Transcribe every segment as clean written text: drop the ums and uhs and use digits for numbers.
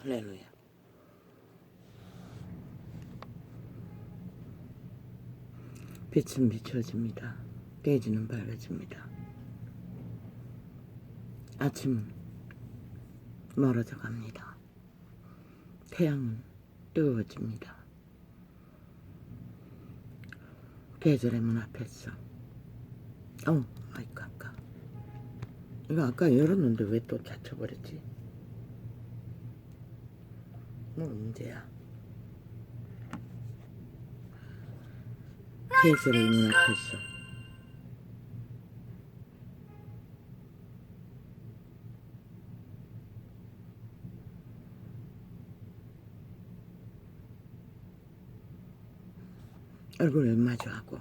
할렐루야. 빛은 비춰집니다. 깨지는 밝아집니다. 아침은 멀어져 갑니다. 태양은 뜨거워집니다. 계절의 문 앞에서 아이고 아까 이거 아까 열었는데 왜 또 닫혀버렸지? 뭐 문제야? 계절의 문 앞에서 얼굴을 마주하고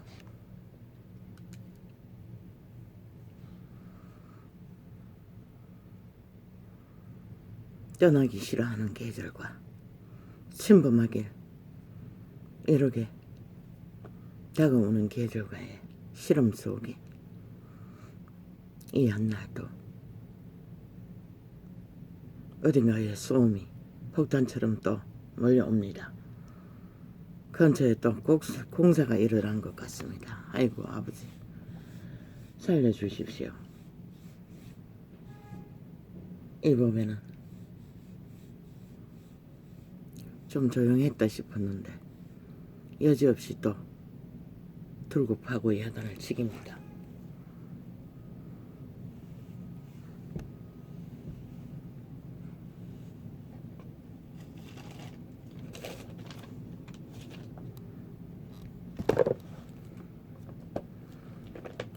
떠나기 싫어하는 계절과 침범하길 이렇게 다가오는 계절과의 실험 속에 이 한날도 어딘가에 소음이 폭탄처럼 또 몰려옵니다. 근처에 또 공사가 일어난 것 같습니다. 아이고 아버지 살려주십시오. 이 밤에는 좀 조용했다 싶었는데 여지없이 또 들고 파고 야단을 치깁니다.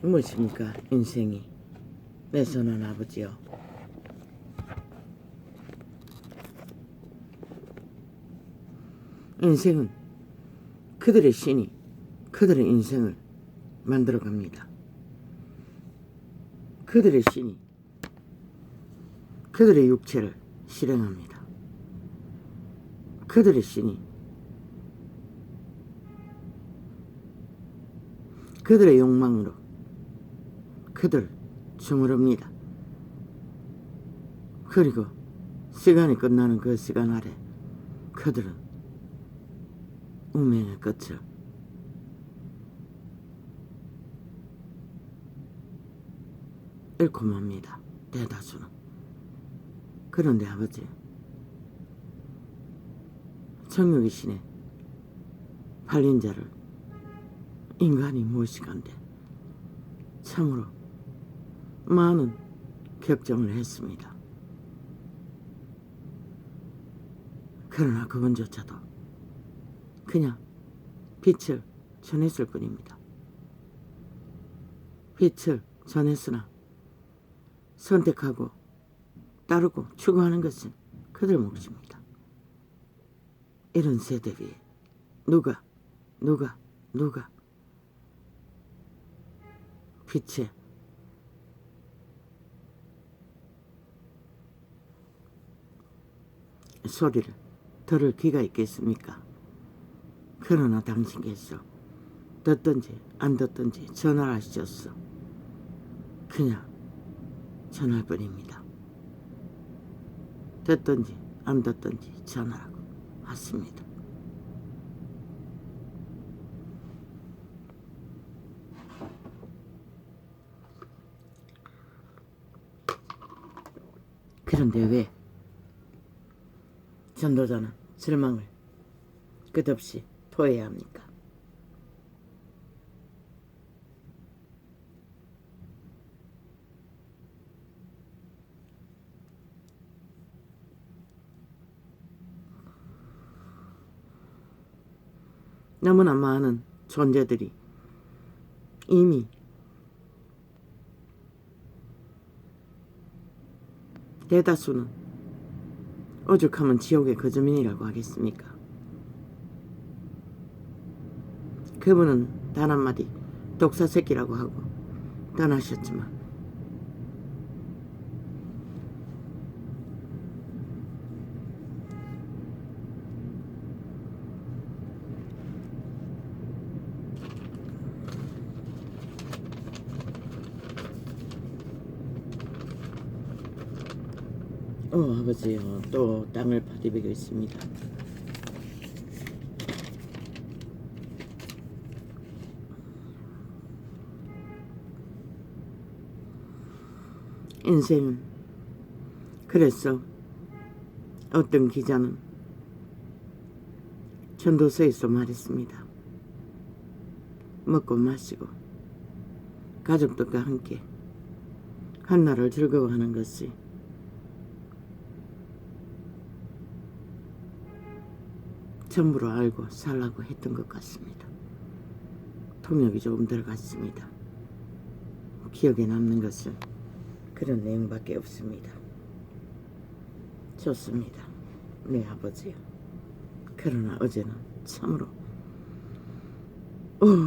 무엇입니까 인생이 내 선한 아버지여. 인생은 그들의 신이 그들의 인생을 만들어갑니다. 그들의 신이 그들의 육체를 실행합니다. 그들의 신이 그들의 욕망으로 그들을 주무릅니다. 그리고 시간이 끝나는 그 시간 아래 그들은 운명의 끝을 잃고 맙니다. 대다수는. 그런데 아버지 정욕의 신에 팔린 자를 인간이 무엇이간데 참으로 많은 격정을 했습니다. 그러나 그분조차도 그냥 빛을 전했을 뿐입니다. 빛을 전했으나 선택하고 따르고 추구하는 것은 그들 몫입니다. 이런 세대 위에 누가 빛의 소리를 들을 귀가 있겠습니까? 그러나 당신께서 듣든지 안 듣든지 전화를 하셨어. 그냥 전할 뿐입니다. 듣든지 안 듣든지 전하라고 하십니다. 그런데 왜 전도자는 절망을 끝없이 토해야 합니까? 너무나 많은 존재들이 이미 대다수는 오죽하면 지옥의 거주민이라고 하겠습니까? 그분은 단 한마디 독사 새끼라고 하고 떠나셨지만 아버지요, 또 땅을 파리배고 있습니다. 인생은 그래서 어떤 기자는 전도서에서 말했습니다. 먹고 마시고 가족들과 함께 한날을 즐거워하는 것이 전부로 알고 살라고 했던 것 같습니다. 통역이 조금 들어갔습니다. 기억에 남는 것은 그런 내용밖에 없습니다. 좋습니다. 네, 아버지요. 그러나 어제는 참으로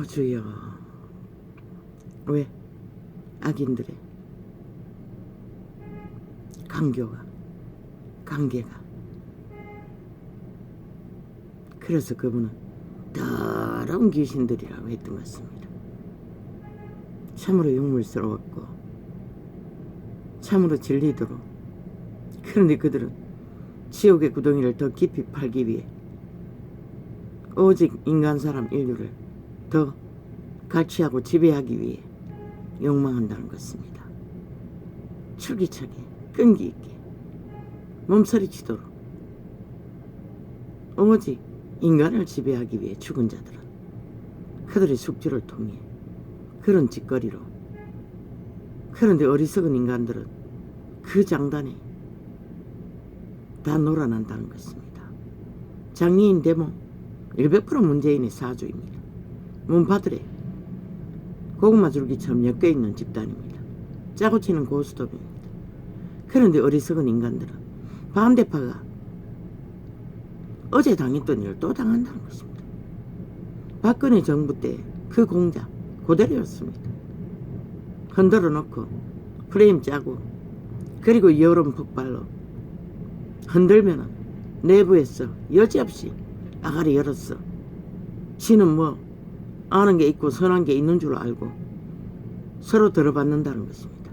주여, 왜 악인들의 관계가 그래서 그분은 더러운 귀신들이라고 했던 것 같습니다. 참으로 용물스러웠고 참으로 진리도록, 그런데 그들은 지옥의 구덩이를 더 깊이 팔기 위해 오직 인간 사람 인류를 더 갈취하고 지배하기 위해 욕망한다는 것입니다. 출기차게 끈기 있게 몸서리치도록 오직 인간을 지배하기 위해 죽은 자들은 그들의 숙주를 통해 그런 짓거리로, 그런데 어리석은 인간들은 그 장단에 다 놀아난다는 것입니다. 장애인 데모 100% 문재인의 사주입니다. 문파들의 고구마 줄기처럼 엮여있는 집단입니다. 짜고 치는 고스톱입니다. 그런데 어리석은 인간들은 반대파가 어제 당했던 일을 또 당한다는 것입니다. 박근혜 정부 때 그 공작 그대로였습니다. 흔들어 놓고 프레임 짜고 그리고 여론 폭발로 흔들면은 내부에서 여지없이 아가리 열었어. 지는 뭐 아는 게 있고 선한 게 있는 줄 알고 서로 들어받는다는 것입니다.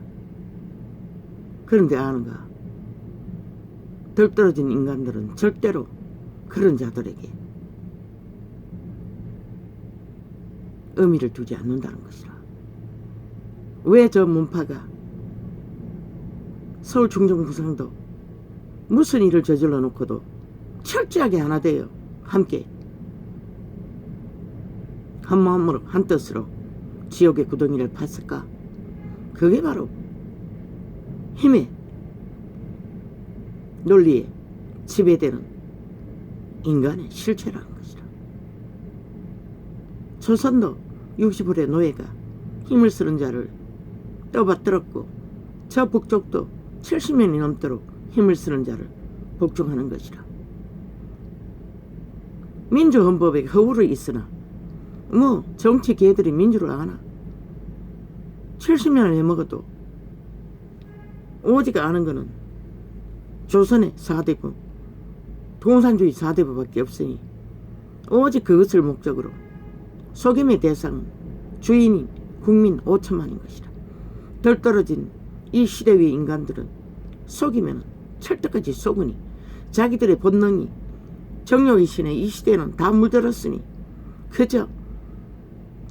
그런데 아는가, 덜 떨어진 인간들은 절대로 그런 자들에게 의미를 두지 않는다는 것이라. 왜 저 문파가 서울 충청 부산도 무슨 일을 저질러 놓고도 철저하게 하나 되어 함께 한마음으로 한뜻으로 지옥의 구덩이를 팠을까? 그게 바로 힘의 논리에 지배되는 인간의 실체라는 것이라. 조선도 60월의 노예가 힘을 쓰는 자를 떠받들었고 저 북쪽도 70년이 넘도록 힘을 쓰는 자를 복종하는 것이라. 민주헌법에 허울이 있으나 뭐 정치 개들이 민주를 아나? 70년을 해먹어도 오직 아는 거는 조선의 4대부, 공산주의 4대부밖에 없으니 오직 그것을 목적으로 속임의 대상은 주인인 국민 5천만인 것이라. 덜 떨어진 이 시대 위의 인간들은 속이면 철떡같이 속으니 자기들의 본능이 정욕의 신에 이 시대는 다 물들었으니 그저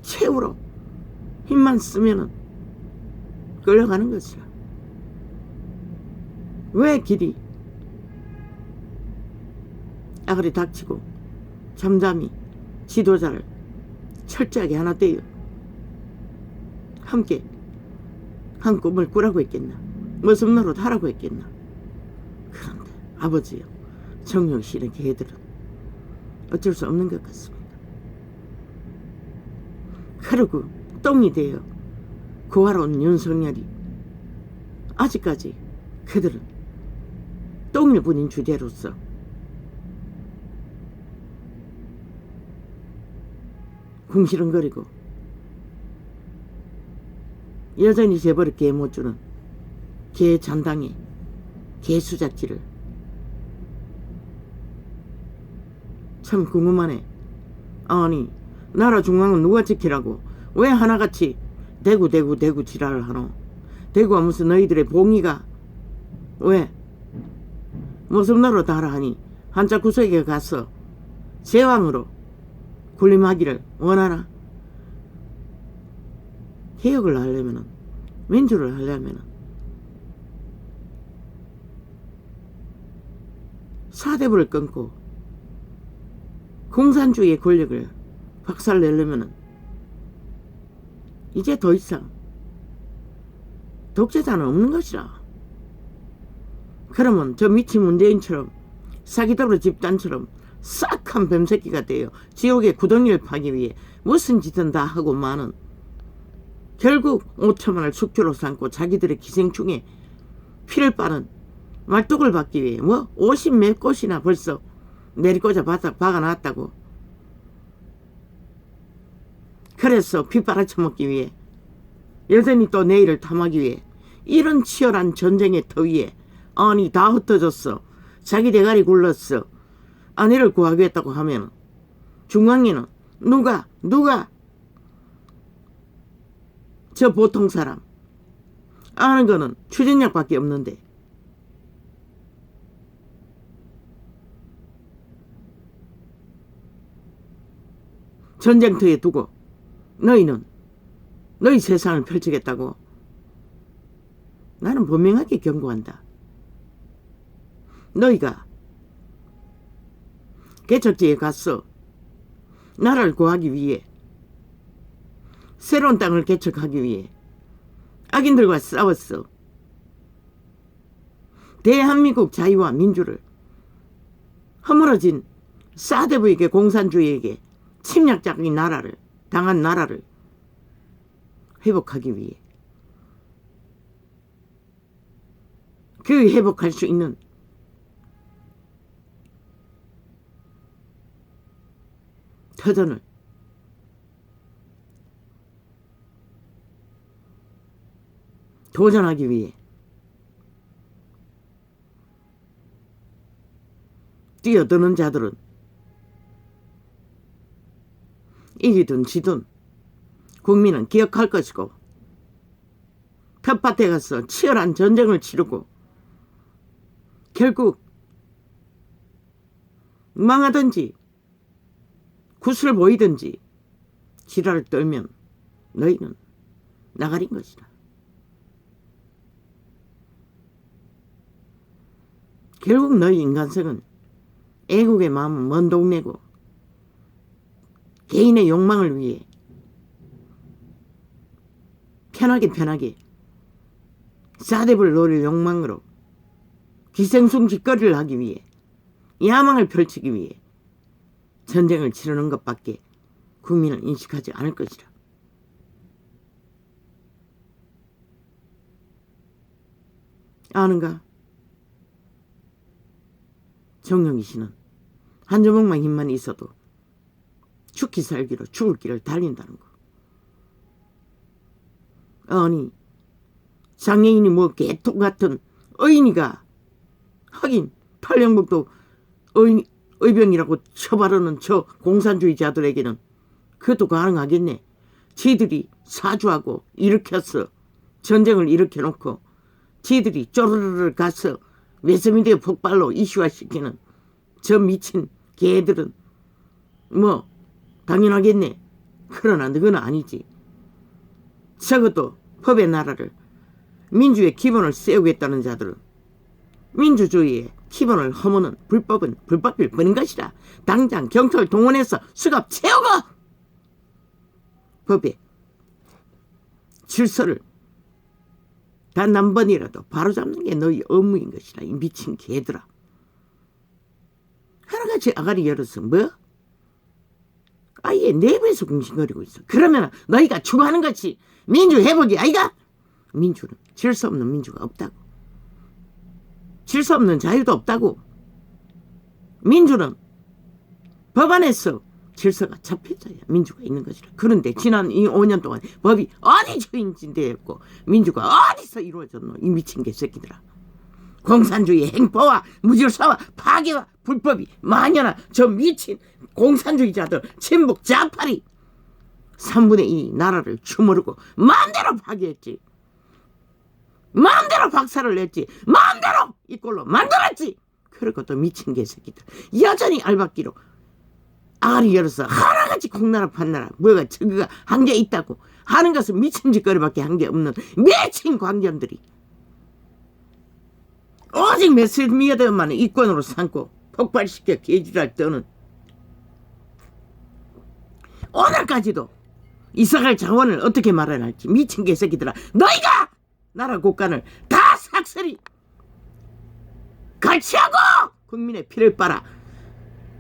최후로 힘만 쓰면은 끌려가는 것이라. 왜 길이 아가리 닥치고 잠잠히 지도자를 철저하게 하나 떼어 함께 한 꿈을 꾸라고 했겠나? 무슨 노릇 하라고 했겠나? 그런데 아버지요, 정욕실의 개들은 어쩔 수 없는 것 같습니다. 그러고 똥이 되어 구하러 온 윤석열이 아직까지 그들은 똥일 뿐인 주제로서 궁시렁거리고 여전히 재벌의 개 못 주는 개 잔당의 개 수작질을 참 궁금하네. 아니 나라 중앙은 누가 지키라고 왜 하나같이 대구 지랄을 하노? 대구가 무슨 너희들의 봉이가 왜 무슨 노릇 하라 하니 한자 구석에 가서 제왕으로 군림하기를 원하나? 개혁을 하려면은, 민주를 하려면은 사대부를 끊고 공산주의의 권력을 박살내려면은 이제 더 이상 독재자는 없는 것이라. 그러면 저 미친 문재인처럼 사기더러 집단처럼 싹한 뱀새끼가 되어 지옥의 구덩이를 파기 위해 무슨 짓은 다 하고 마는, 결국 5천만을 숙주로 삼고 자기들의 기생충에 피를 빠는 말뚝을 받기 위해 50몇 곳이나 벌써 내리꽂아 바닥 박아놨다고. 그래서 피 빨아쳐먹기 위해 여전히 또 내일을 탐하기 위해 이런 치열한 전쟁의 더위에 아니 다 흩어졌어. 자기 대가리 굴렀어. 아내를 구하겠다고 하면 중앙에는 누가 저 보통 사람 아는 거는 추진력밖에 없는데 전쟁터에 두고 너희는 너희 세상을 펼치겠다고. 나는 분명하게 경고한다. 너희가 개척지에 가서 나라를 구하기 위해, 새로운 땅을 개척하기 위해 악인들과 싸웠어. 대한민국 자유와 민주를 허물어진 사대부에게, 공산주의에게 침략적인 나라를 당한 나라를 회복하기 위해, 그 회복할 수 있는 터전을 도전하기 위해 뛰어드는 자들은 이기든 지든 국민은 기억할 것이고, 텃밭에 가서 치열한 전쟁을 치르고 결국 망하든지 구슬 보이든지 지랄을 떨면 너희는 나가린 것이다. 결국 너희 인간성은 애국의 마음은 먼 동네고 개인의 욕망을 위해 편하게 사대부를 노릴 욕망으로 기생충 짓거리를 하기 위해, 야망을 펼치기 위해 전쟁을 치르는 것밖에 국민은 인식하지 않을 것이라. 아는가? 정영희 씨는 한 조목만 힘만 있어도 죽기 살기로 죽을 길을 달린다는 거. 아니 장애인이 뭐 개통 같은 어인이가, 하긴 탈영복도 의병이라고 쳐바르는 저 공산주의자들에게는 그것도 가능하겠네. 지들이 사주하고 일으켰어. 전쟁을 일으켜놓고 지들이 쪼르르르 가서 외세민대 폭발로 이슈화시키는 저 미친 개들은 뭐 당연하겠네. 그러나 너는 아니지. 적어도 법의 나라를, 민주의 기본을 세우겠다는 자들은 민주주의의 기본을 허무는 불법은 불법일 뿐인 것이라. 당장 경찰 동원해서 수갑 채우고 법의 질서를 단 한 번이라도 바로잡는 게 너희 업무인 것이라. 이 미친 개들아. 하나같이 아가리 열어서 뭐? 아예 내부에서 궁신거리고 있어. 그러면 너희가 추구하는 것이 민주 회복이 아이가? 민주는 질서 없는 민주가 없다고. 질서 없는 자유도 없다고. 민주는 법안에서 질서가 잡혀져야 민주가 있는 것이라. 그런데 지난 이 5년 동안 법이 어디 처인진대였고 민주가 어디서 이루어졌노? 이 미친 개새끼들아. 공산주의 행포와 무질서와 파괴와 불법이 만연한 저 미친 공산주의자들 친북 좌파리 3분의 2 나라를 주무르고 마음대로 파괴했지. 마음대로 박살을 냈지. 마음대로 이 꼴로 만들었지. 그리고 또 미친 개새끼들 여전히 알박기로 아가리 열어서 하나같이 콩나라 판나라 뭐가 저거가 한 게 있다고 하는 것은 미친 짓거리밖에 한 게 없는 미친 광견들이 오직 메스미어들만을 이권으로 삼고 폭발시켜 개지랄 떠는 오늘까지도 이사갈 자원을 어떻게 마련할지 미친 개새끼들아 너희가 나라 국간을 다 삭슬이 갈취하고 국민의 피를 빨아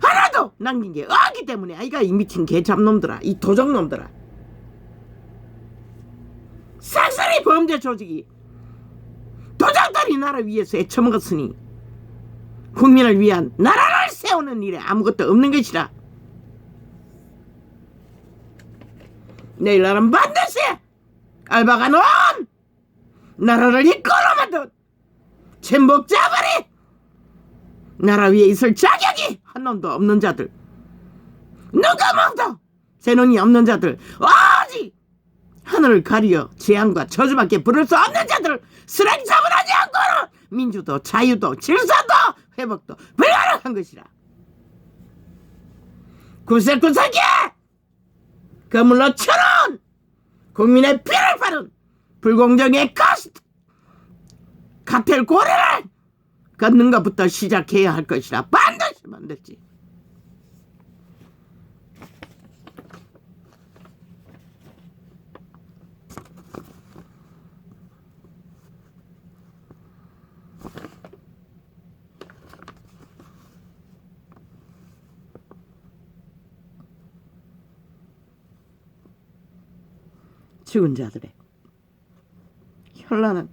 하나도 남긴 게 없기 때문에 아이가 이 미친 개잡놈들아 이 도적놈들아 싹쓸이 범죄 조직이 도적들이 나라 위에서 애쳐먹었으니 국민을 위한 나라를 세우는 일에 아무것도 없는 것이라 내일 나는 반드시 알바가 놓은 나라를 이끌어 만든 침묵자들이 나라 위에 있을 자격이 한 놈도 없는 자들 누가 먹도 제 눈이 없는 자들 오직 하늘을 가리어 재앙과 저주밖에 부를 수 없는 자들을 쓰레기 처분하지 않고는 민주도 자유도 질서도 회복도 불가능한 것이라 구슬구슬기 그물로 쳐놓은 국민의 피를 파는 불공정의 카텔 고리를 걷는 것부터 시작해야 할 것이라 반드시 만들지. 죽은 자들의 현란한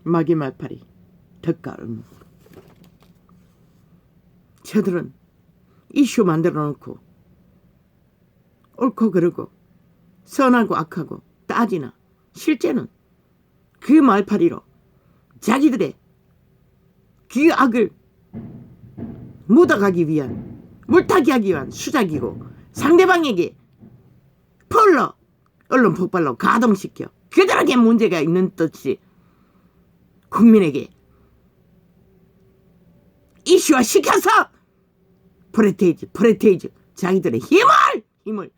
마귀 말팔이 덧가름 저들은 이슈 만들어 놓고 옳고 그르고 선하고 악하고 따지나 실제는 그 말팔이로 자기들의 그 악을 묻어가기 위한 물타기 하기 위한 수작이고 상대방에게 풀러 언론 폭발로 가동시켜 그들에게 문제가 있는 듯이 국민에게 이슈화 시켜서 프레테이즈 자기들의 힘을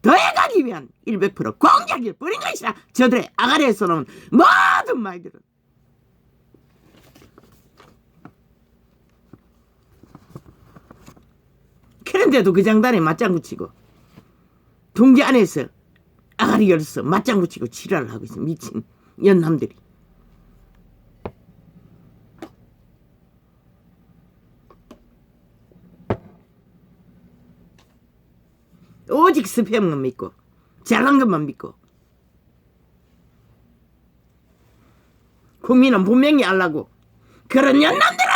더해가기 위한 100% 공작을 뿌린 것이라 저들의 아가리에서 나온 모든 말들은 그런데도 그 장단에 맞장구 치고 동지 안에서 아가리 열어서 맞장구 치고 지랄을 하고 있어 미친 연남들이 오직 스팸만 믿고 잘난 것만 믿고 국민은 분명히 알라고 그런 연남들은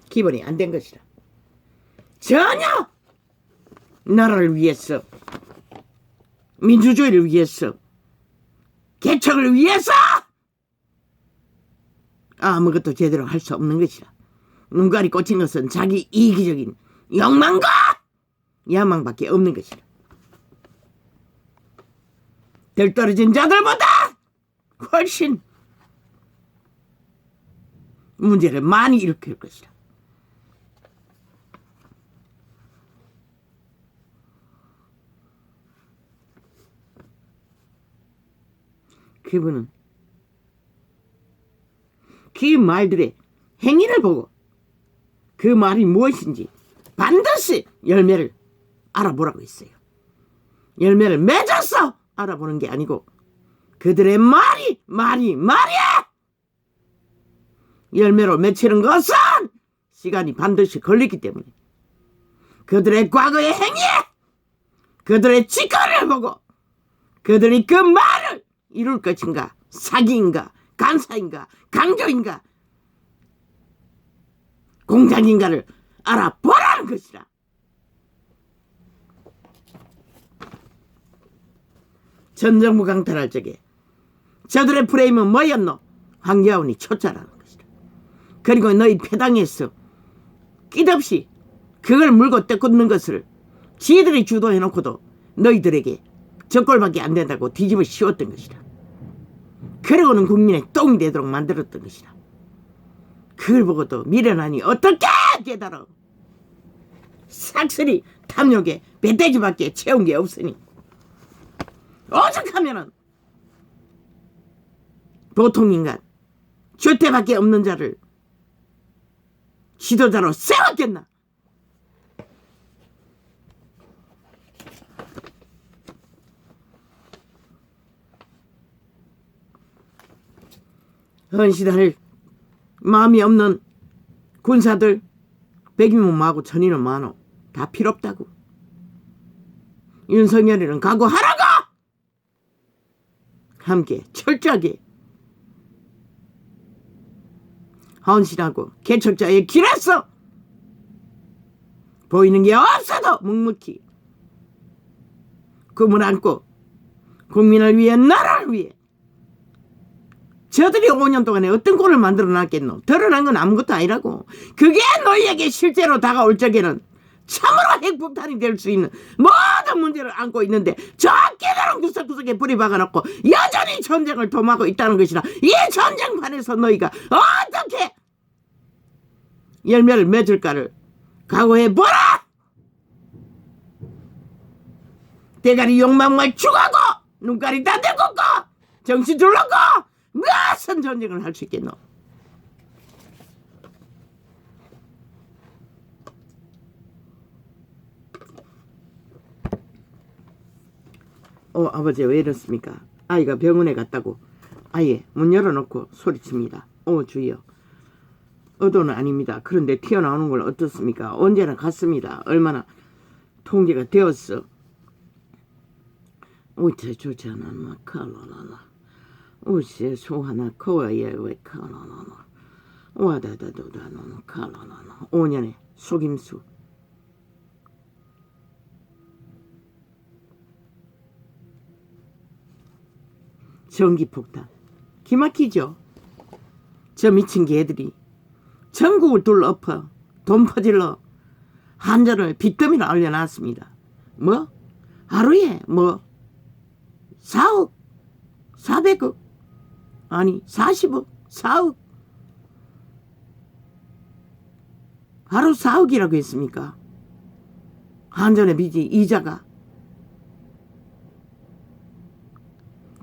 기본이 안 된 것이라 전혀 나라를 위해서 민주주의를 위해서 개척을 위해서 아무것도 제대로 할 수 없는 것이라 눈깔이 꽂힌 것은 자기 이기적인 욕망과 야망밖에 없는 것이라 덜 떨어진 자들보다 훨씬 문제를 많이 일으킬 것이라 그분은 그 말들의 행위를 보고 그 말이 무엇인지 반드시 열매를 알아보라고 했어요. 열매를 맺어서 알아보는 게 아니고 그들의 말이야! 열매로 맺히는 것은 시간이 반드시 걸리기 때문에 그들의 과거의 행위, 그들의 짓거리를 보고 그들이 그 말을 이룰 것인가, 사기인가, 간사인가, 강조인가, 공작인가를 알아보라는 것이라. 전 정부 강탈할 적에 저들의 프레임은 뭐였노? 황교안이 초짜라는 것이라. 그리고 너희 패당에서 끝없이 그걸 물고 떼꽂는 것을 지들이 주도해놓고도 너희들에게 적골밖에 안 된다고 뒤집어 씌웠던 것이라. 그러고는 국민의 똥이 되도록 만들었던 것이라. 그걸 보고도 미련하니 어떻게 깨달아. 싹쓸이 탐욕에 배돼지밖에 채운 게 없으니 오죽하면은 보통 인간 죄태밖에 없는 자를 지도자로 세웠겠나. 헌신할 마음이 없는 군사들 100이면 많고 1000이면 많어. 다 필요 없다고. 윤석열이는 각오하라고. 함께 철저하게 헌신하고 개척자의 길에서 보이는 게 없어도 묵묵히 꿈을 안고 국민을 위해 나라를 위해 저들이 5년 동안에 어떤 꼴을 만들어 놨겠노. 드러난 건 아무것도 아니라고. 그게 너희에게 실제로 다가올 적에는 참으로 핵폭탄이 될 수 있는 모든 문제를 안고 있는데 저 깨달은 구석구석에 불이 박아놓고 여전히 전쟁을 도모하고 있다는 것이라. 이 전쟁판에서 너희가 어떻게 열매를 맺을까를 각오해보라. 대가리 욕망만 죽어고 눈가리 다 들고 정신 둘러고 무슨 전쟁을 할 수 있겠노. 아버지 왜 이렇습니까? 아이가 병원에 갔다고 아예 문 열어놓고 소리칩니다. 주여. 의도는 아닙니다. 그런데 튀어나오는 걸 어떻습니까? 언제나 같습니다. 얼마나 통제가 되었어. 좋지 않아. 칼로나나. 우세 소하나 코아예 왜 칼로나나. 와다다도다노 칼로나나. 5년의 속임수. 전기폭탄. 기막히죠? 저 미친 개들이 전국을 둘러엎어 돈 퍼질러 한전을 빚더미로 알려놨습니다. 하루에 4억 400억 아니 40억 4억 하루 4억이라고 했습니까? 한전의 빚이 이자가.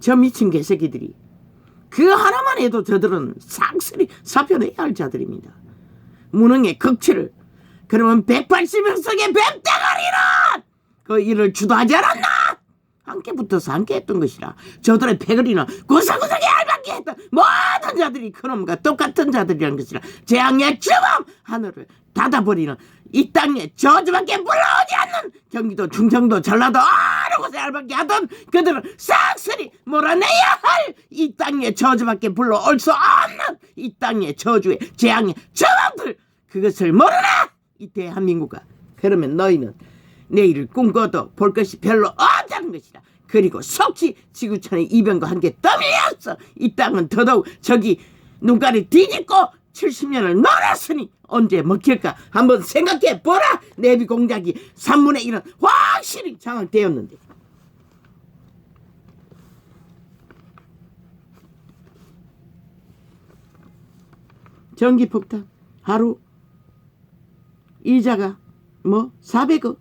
저 미친 개새끼들이 그 하나만 해도 저들은 싹쓸이 사표내야 할 자들입니다. 무능의 극치를. 그러면 180명석의 뱀대가리는 그 일을 주도하지 않았나? 함께 붙어서 함께 했던 것이라. 저들의 패거리는 구석구석에 알맞게 했던 모든 자들이 그놈과 똑같은 자들이라는 것이라. 재앙의 주범 하늘을 닫아버리는 이 땅에 저주밖에 불러오지 않는 경기도 충청도 전라도 어느 곳에 알맞게 하던 그들은 싹쓸이 몰아내야 할 이 땅에 저주밖에 불러올 수 없는 이 땅의 저주의 재앙의 주범들. 그것을 모르나 이 대한민국아. 그러면 너희는 내일을 꿈꿔도 볼 것이 별로 없다는 것이다. 그리고 속히 지구촌의 이변과 함께 떠밀렸어. 이 땅은 더더욱 저기 눈가리 뒤집고 70년을 놀았으니 언제 먹힐까 한번 생각해보라. 내비 공작이 3분의 1은 확실히 장악되었는데. 전기폭탄 하루 이자가 400억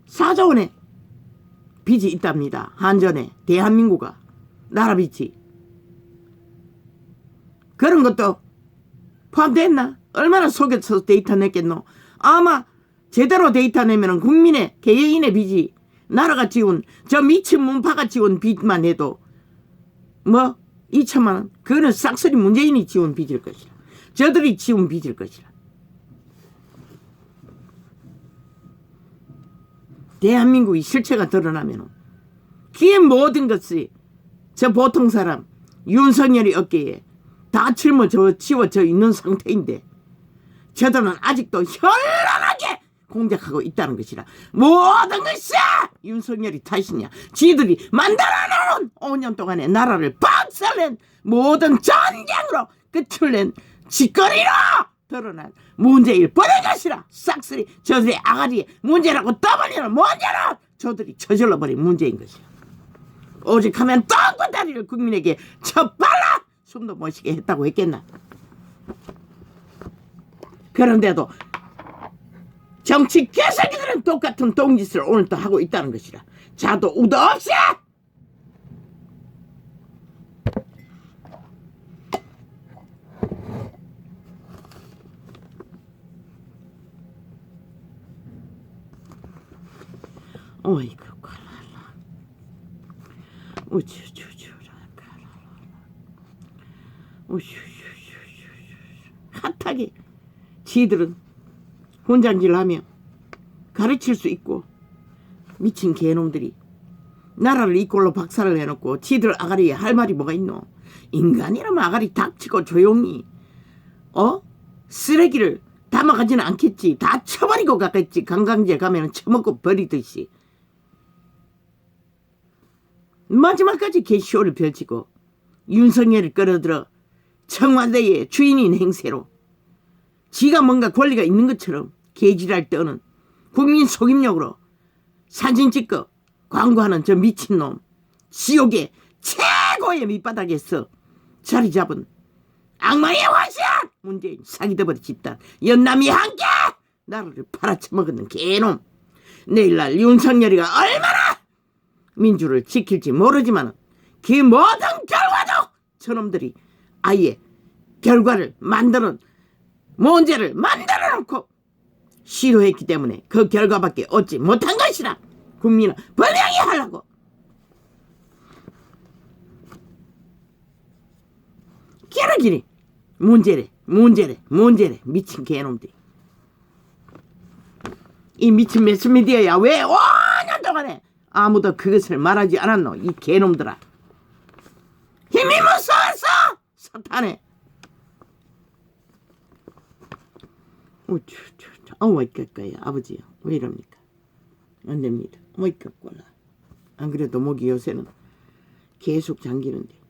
4조 원의 빚이 있답니다. 한전에 대한민국아. 나라 빚이. 그런 것도 포함됐나? 얼마나 속여서 데이터 냈겠노? 아마 제대로 데이터 내면은 국민의 개개인의 빚이 나라가 지운 저 미친 문파가 지운 빚만 해도 2천만 원. 그거는 싹쓸이 문재인이 지운 빚일 것이라. 저들이 지운 빚일 것이라. 대한민국의 실체가 드러나면 그의 모든 것이 저 보통 사람 윤석열이 어깨에 다 짊어지워져 있는 상태인데 저들은 아직도 현란하게 공작하고 있다는 것이라. 모든 것이 윤석열이 탓이냐. 지들이 만들어놓은 5년 동안의 나라를 박살낸 모든 전쟁으로 끝을 낸 짓거리로 드러난 문제일 뻔한 것이라. 싹쓸이 저들의 아가리에 문제라고 떠벌리는 문제는 저들이 저질러버린 문제인 것이야. 오직 하면 똥꼬다리를 국민에게 쳐발라 숨도 못 쉬게 했다고 했겠나. 그런데도 정치 개새끼들은 똑같은 똥짓을 오늘 또 하고 있다는 것이라. 자도 우도 없이 어이구 칼랄라 우쭈쭈쭈라 우쭈쭈쭈쭈 핫하게 지들은 혼장질 하며 가르칠 수 있고 미친 개놈들이 나라를 이꼴로 박살을 내놓고 지들 아가리에 할 말이 뭐가 있노. 인간이라면 아가리 닥치고 조용히 쓰레기를 담아가지는 않겠지. 다 쳐버리고 가겠지. 관광지에 가면 처먹고 버리듯이. 마지막까지 개쇼를 펼치고 윤석열을 끌어들여 청와대의 주인인 행세로 지가 뭔가 권리가 있는 것처럼 개지랄 떠는 국민 속임력으로 사진 찍고 광고하는 저 미친놈, 지옥의 최고의 밑바닥에서 자리 잡은 악마의 화신 문재인 사기더버리 집단 연남이 함께 나라를 팔아쳐먹는 개놈. 내일날 윤석열이가 얼마나 민주를 지킬지 모르지만 그 모든 결과도 저놈들이 아예 결과를 만드는 문제를 만들어 놓고 시도했기 때문에 그 결과밖에 얻지 못한 것이라 국민은 분명히 하려고. 깨르기니 문제래 미친 개놈들이. 이 미친 매스미디어야 왜 5년 동안에 아무도 그것을 말하지 않았노. 이 개놈들아. 힘이 무서웠어 사탄에. 어이까까야 아버지요 왜 이럽니까. 안됩니다. 어이까꼴라. 안 그래도 목이 요새는 계속 잠기는데.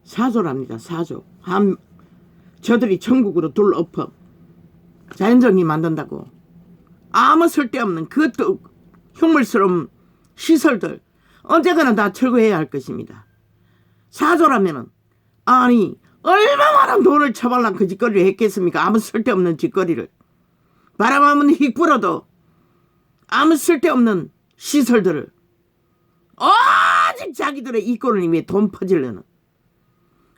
사조랍니다. 사조. 저들이 천국으로 둘엎어 자연정리 만든다고 아무 쓸데없는 그것도 흉물스러운 시설들 언제가나 다 철거해야 할 것입니다. 사조라면은 아니 얼마나 돈을 처발란 그 짓거리를 했겠습니까. 아무 쓸데없는 짓거리를. 바람 한번 휙 불어도 아무 쓸데없는 시설들을 오직 자기들의 이권을 위해 돈 퍼지려는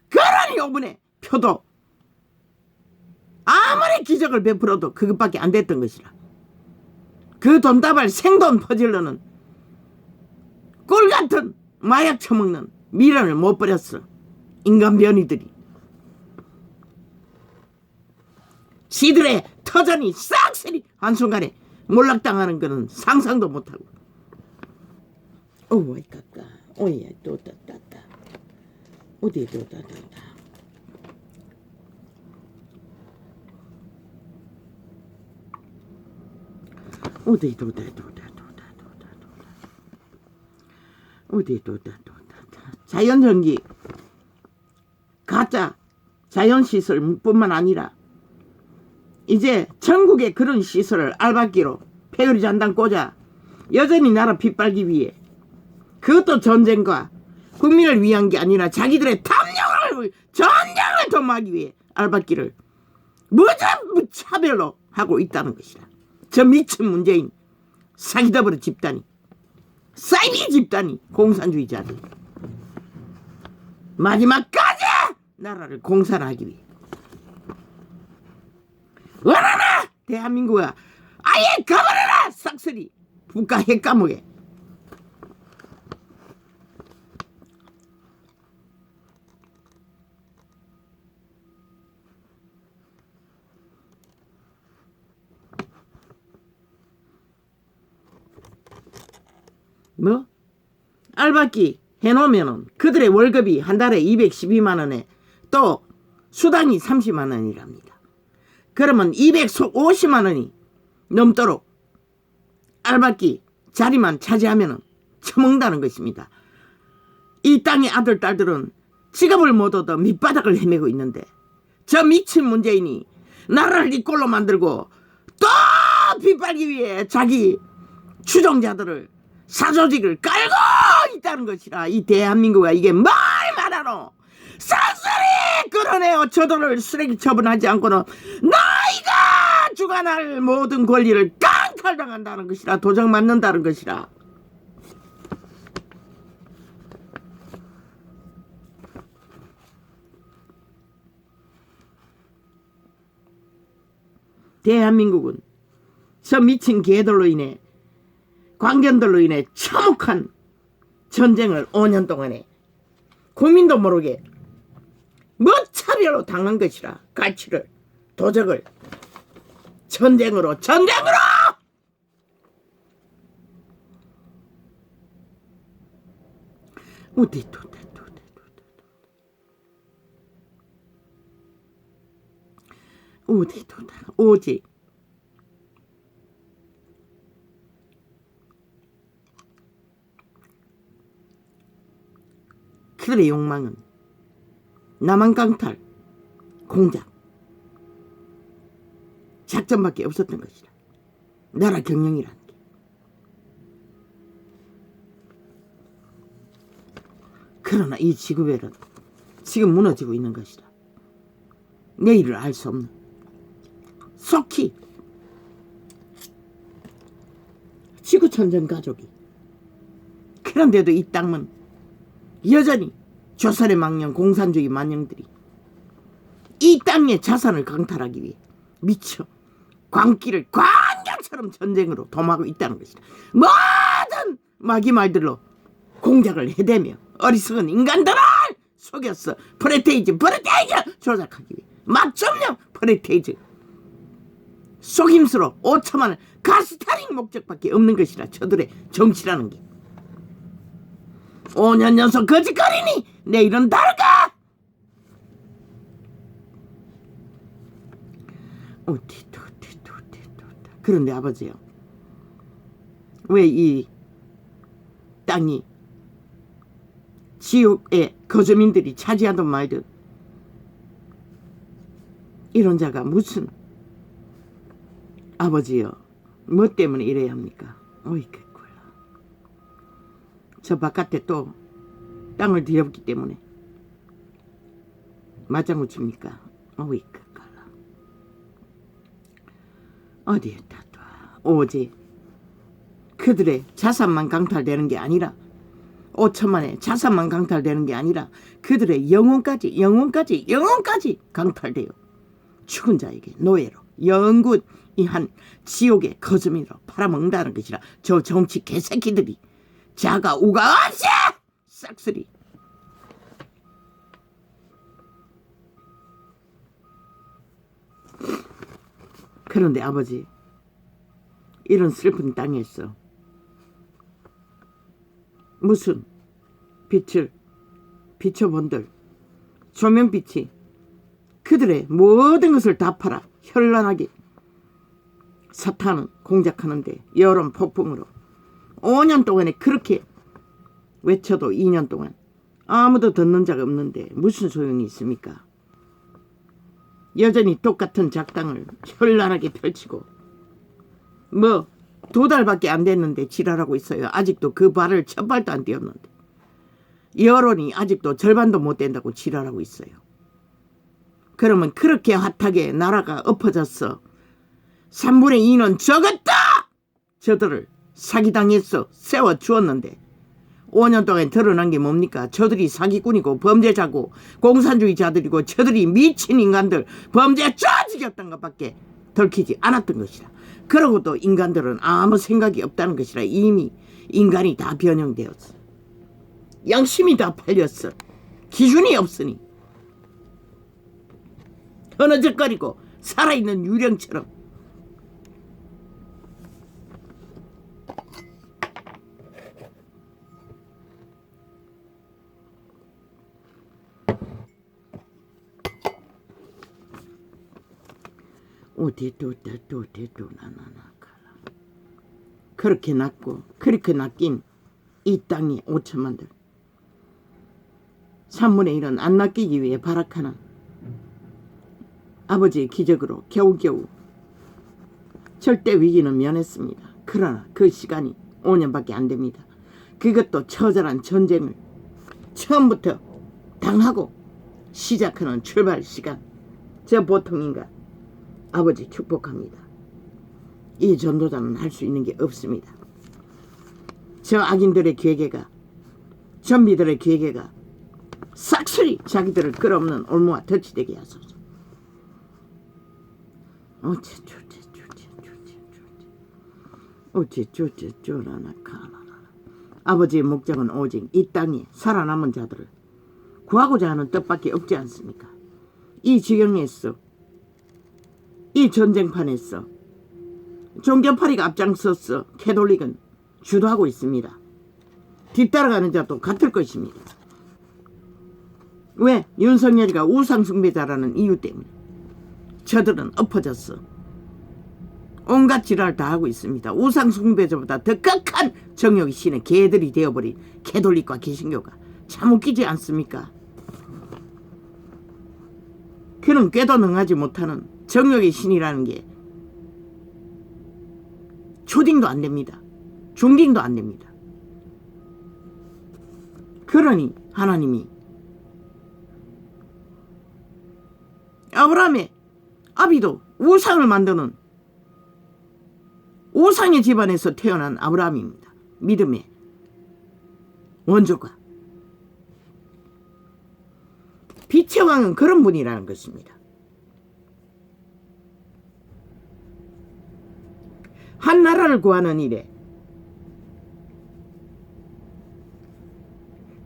그런 요번에 표도 아무리 기적을 베풀어도 그것밖에 안 됐던 것이라. 그 돈다발 생돈 퍼질러는 꿀같은 마약 처먹는 미련을 못 버렸어. 인간 변이들이. 지들의 터전이 싹쓸이 한순간에 몰락당하는 거는 상상도 못하고. 어이 깎아 어이야 또 따따따 어디 또 따따따 어디 자연전기 가짜 자연시설뿐만 아니라 이제 전국에 그런 시설을 알박기로 폐유리 잔당 꽂아 여전히 나라 빗빨기 위해 그것도 전쟁과 국민을 위한 게 아니라 자기들의 탐욕을 전쟁을 도모하기 위해 알박기를 무차별로 하고 있다는 것이다. 저 미친 문재인 사기더버리 집단이 사이비 집단이 공산주의자들 마지막까지 나라를 공산하기 위해 원하나 대한민국아 아예 가버려라 싹쓸이 국가 핵감옥에. 뭐? 알박기 해놓으면은 그들의 월급이 한 달에 212만 원에 또 수당이 30만 원이랍니다. 그러면 250만 원이 넘도록 알박기 자리만 차지하면은 처먹는다는 것입니다. 이 땅의 아들 딸들은 직업을 못 얻어 밑바닥을 헤매고 있는데 저 미친 문재인이 나라를 이 꼴로 만들고 또 빗발기 위해 자기 추종자들을 사조직을 깔고 있다는 것이라. 이 대한민국아 이게 뭘 말하노. 싹쓸이 끌어내어 저들을 쓰레기 처분하지 않고는 너희가 주관할 모든 권리를 강탈당한다는 것이라. 도적 맞는다는 것이라. 대한민국은 저 미친 개들로 인해 광견들로 인해 참혹한 전쟁을 5년 동안에 국민도 모르게 무차별로 당한 것이라. 가치를 도적을 전쟁으로 오직 그들의 욕망은 남한 강탈, 공작, 작전밖에 없었던 것이라. 나라 경영이라는 게. 그러나 이 지구별은 지금 무너지고 있는 것이라. 내일을 알 수 없는 속히 지구촌전 가족이. 그런데도 이 땅은 여전히 조선의 망령 공산주의 만령들이 이 땅의 자산을 강탈하기 위해 미쳐 광기를 광경처럼 전쟁으로 dom하고 있다는 것이다. 모든 마귀말들로 공작을 해대며 어리석은 인간들을 속였어. 프레테이즈 조작하기 위해 맞점령 프레테이즈 속임수로 5천만을 가스타링 목적밖에 없는 것이라. 저들의 정치라는 게 5년 연속 거짓거리니 내일은 다를까? 그런데 아버지요, 왜 이 땅이 지옥의 거주민들이 차지하던 말든 이런 자가 무슨 아버지요 뭐 때문에 이래야 합니까? 어이구, 저 바깥에 또 땅을 뒤엎기 때문에 맞장구 칩니까? 어이구, 어디에다 또 오직 그들의 자산만 강탈되는 게 아니라 5천만의 자산만 강탈되는 게 아니라 그들의 영혼까지 강탈되어 죽은 자에게 노예로 영구이한 지옥의 거주민으로 팔아먹는다는 것이라. 저 정치 개새끼들이 자가 우가 없이 싹쓸이. 그런데 아버지, 이런 슬픈 땅에서 무슨 빛을 비춰본들 조명빛이 그들의 모든 것을 다 팔아 현란하게 사탄은 공작하는데 여론 폭풍으로 5년 동안에 그렇게 외쳐도 2년 동안 아무도 듣는 자가 없는데 무슨 소용이 있습니까? 여전히 똑같은 작당을 현란하게 펼치고 뭐 2달밖에 안 됐는데 지랄하고 있어요. 아직도 그 발을 첫 발도 안 띄었는데 여론이 아직도 절반도 못 된다고 지랄하고 있어요. 그러면 그렇게 핫하게 나라가 엎어졌어. 3분의 2는 적었다! 저들을 사기당했어 세워주었는데 5년 동안 드러난 게 뭡니까? 저들이 사기꾼이고 범죄자고 공산주의자들이고 저들이 미친 인간들 범죄 쪼지겼던 것밖에 들키지 않았던 것이라. 그러고도 인간들은 아무 생각이 없다는 것이라. 이미 인간이 다 변형되었어. 양심이 다 팔렸어. 기준이 없으니 흐느적거리고 살아있는 유령처럼 그렇게 낳고 그렇게 낚인 이 땅의 5천만들 3분의 1은 안 낚이기 위해 발악하는 아버지의 기적으로 겨우겨우 절대 위기는 면했습니다. 그러나 그 시간이 5년밖에 안 됩니다. 그것도 처절한 전쟁을 처음부터 당하고 시작하는 출발 시간. 저 보통인가? 아버지 축복합니다. 이 전도자는 할 수 있는 게 없습니다. 저 악인들의 괴계가, 좀비들의 괴계가 싹쓸이 자기들을 끌어없는 올무와 덫이 되게 하소서. 어째라나 카나나. 아버지의 목적은 오직 이 땅에 살아남은 자들을 구하고자 하는 뜻밖에 없지 않습니까? 이 지경에서, 이 전쟁판에서 종교파리가 앞장서서 캐톨릭은 주도하고 있습니다. 뒤따라가는 자도 같을 것입니다. 왜? 윤석열이가 우상숭배자라는 이유 때문에 저들은 엎어졌어. 온갖 지랄을 다 하고 있습니다. 우상숭배자보다 더 극한 정욕의 신의 개들이 되어버린 캐톨릭과 개신교가 참 웃기지 않습니까? 그는 꾀도 능하지 못하는 정욕의 신이라는 게 초딩도 안 됩니다. 중딩도 안 됩니다. 그러니 하나님이 아브라함의 아비도 우상을 만드는 우상의 집안에서 태어난 아브라함입니다. 믿음의 원조가. 빛의 왕은 그런 분이라는 것입니다. 한 나라를 구하는 일에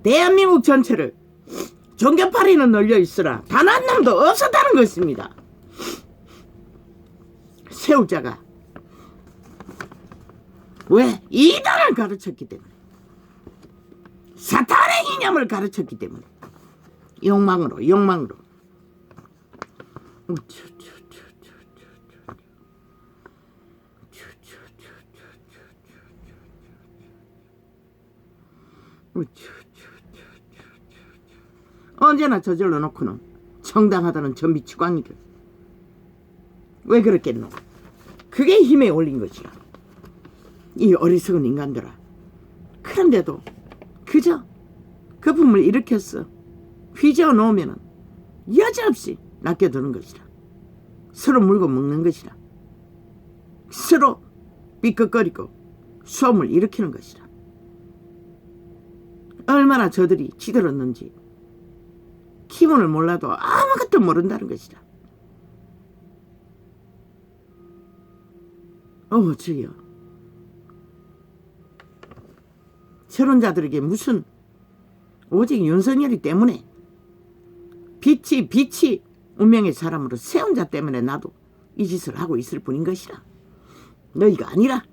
대한민국 전체를 종교파리는 널려 있으라 단 한 놈도 없었다는 것입니다. 세우자가 왜? 이단을 가르쳤기 때문에, 사탄의 이념을 가르쳤기 때문에, 욕망으로. 언제나 저질러 놓고는 정당하다는 전비치광이들. 왜 그렇겠노? 그게 힘에 올린 것이야. 이 어리석은 인간들아. 그런데도 그저 거품을 일으켰어. 휘저어 놓으면 여지없이 낚여드는 것이라. 서로 물고 먹는 것이라. 서로 삐걱거리고 수험을 일으키는 것이라. 얼마나 저들이 지들었는지 기본을 몰라도 아무것도 모른다는 것이라. 주여, 저런 자들에게 무슨, 오직 윤석열이 때문에 빛이 운명의 사람으로 세운 자 때문에 나도 이 짓을 하고 있을 뿐인 것이라. 너희가 아니라.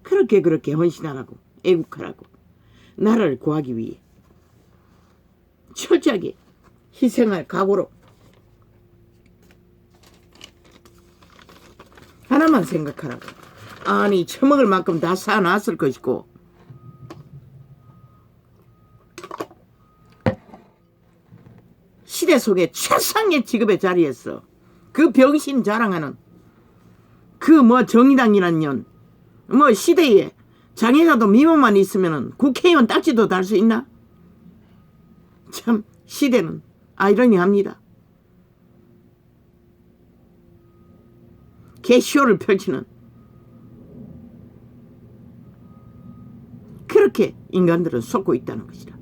그렇게 헌신하라고, 애국하라고, 나라를 구하기 위해 철저하게 희생할 각오로 하나만 생각하라고. 아니, 처먹을 만큼 다 사놨을 것이고 시대 속에 최상의 직업의 자리에서 그 병신 자랑하는 그 정의당이란 년, 시대에 장애가도 미모만 있으면 국회의원 딱지도 달 수 있나? 참 시대는 아이러니합니다. 개쇼를 펼치는, 그렇게 인간들은 속고 있다는 것이다.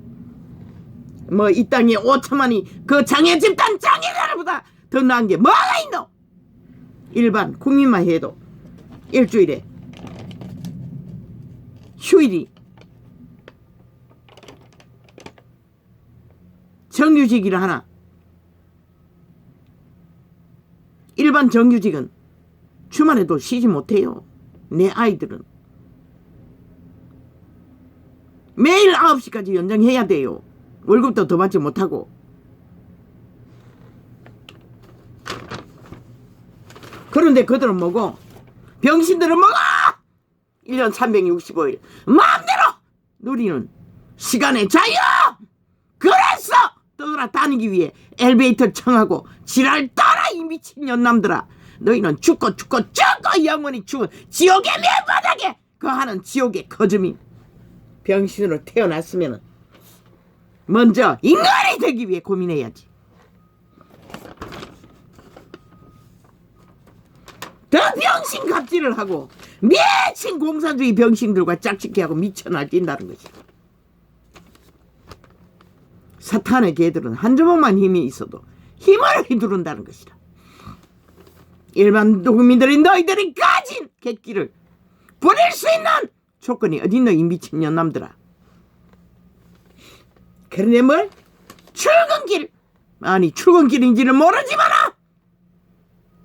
이 땅에 5천만이 그 장애 집단 장애가보다 더 나은 게 뭐가 있노? 일반 국민만 해도 일주일에 휴일이 정규직이라 하나. 일반 정규직은 주말에도 쉬지 못해요. 내 아이들은 매일 9시까지 연장해야 돼요. 월급도 더 받지 못하고. 그런데 그들은 뭐고? 병신들은 뭐고? 1년 365일 마음대로 누리는 시간의 자유! 그래서 떠돌아다니기 위해 엘리베이터 청하고 지랄 따라 이 미친 년남들아. 너희는 죽고 영원히 죽은 지옥의 맨바닥에 거하는 지옥의 거주민. 병신으로 태어났으면 먼저 인간이 되기 위해 고민해야지. 더 병신 갑질을 하고 미친 공산주의 병신들과 짝짓기하고 미쳐 날뛴다는 것이다. 사탄의 개들은 한 주먹만 힘이 있어도 힘을 휘두른다는 것이다. 일반 국민들이 너희들이 가진 객기를 부릴 수 있는 조건이 어딨노, 이 미친 년남들아. 그러네 뭘? 출근길. 아니 출근길인지는 모르지마라.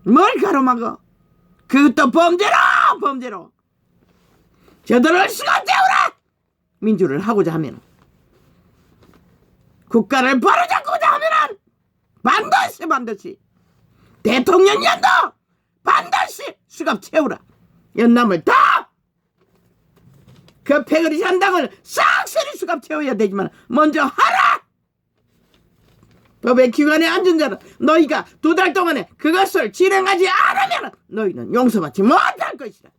뭘 가로막어? 그것도 범죄로. 저들을 시간 때우라. 민주를 하고자 하면, 국가를 바로잡고자 하면 반드시 대통령년도 반드시 수갑 채우라. 연남을 다 그 패거리 산당을 싹쓸이 수갑 채워야 되지만 먼저 하라. 법의 기관에 앉은 자는 너희가 2달 동안에 그것을 진행하지 않으면 너희는 용서받지 못할 것이다.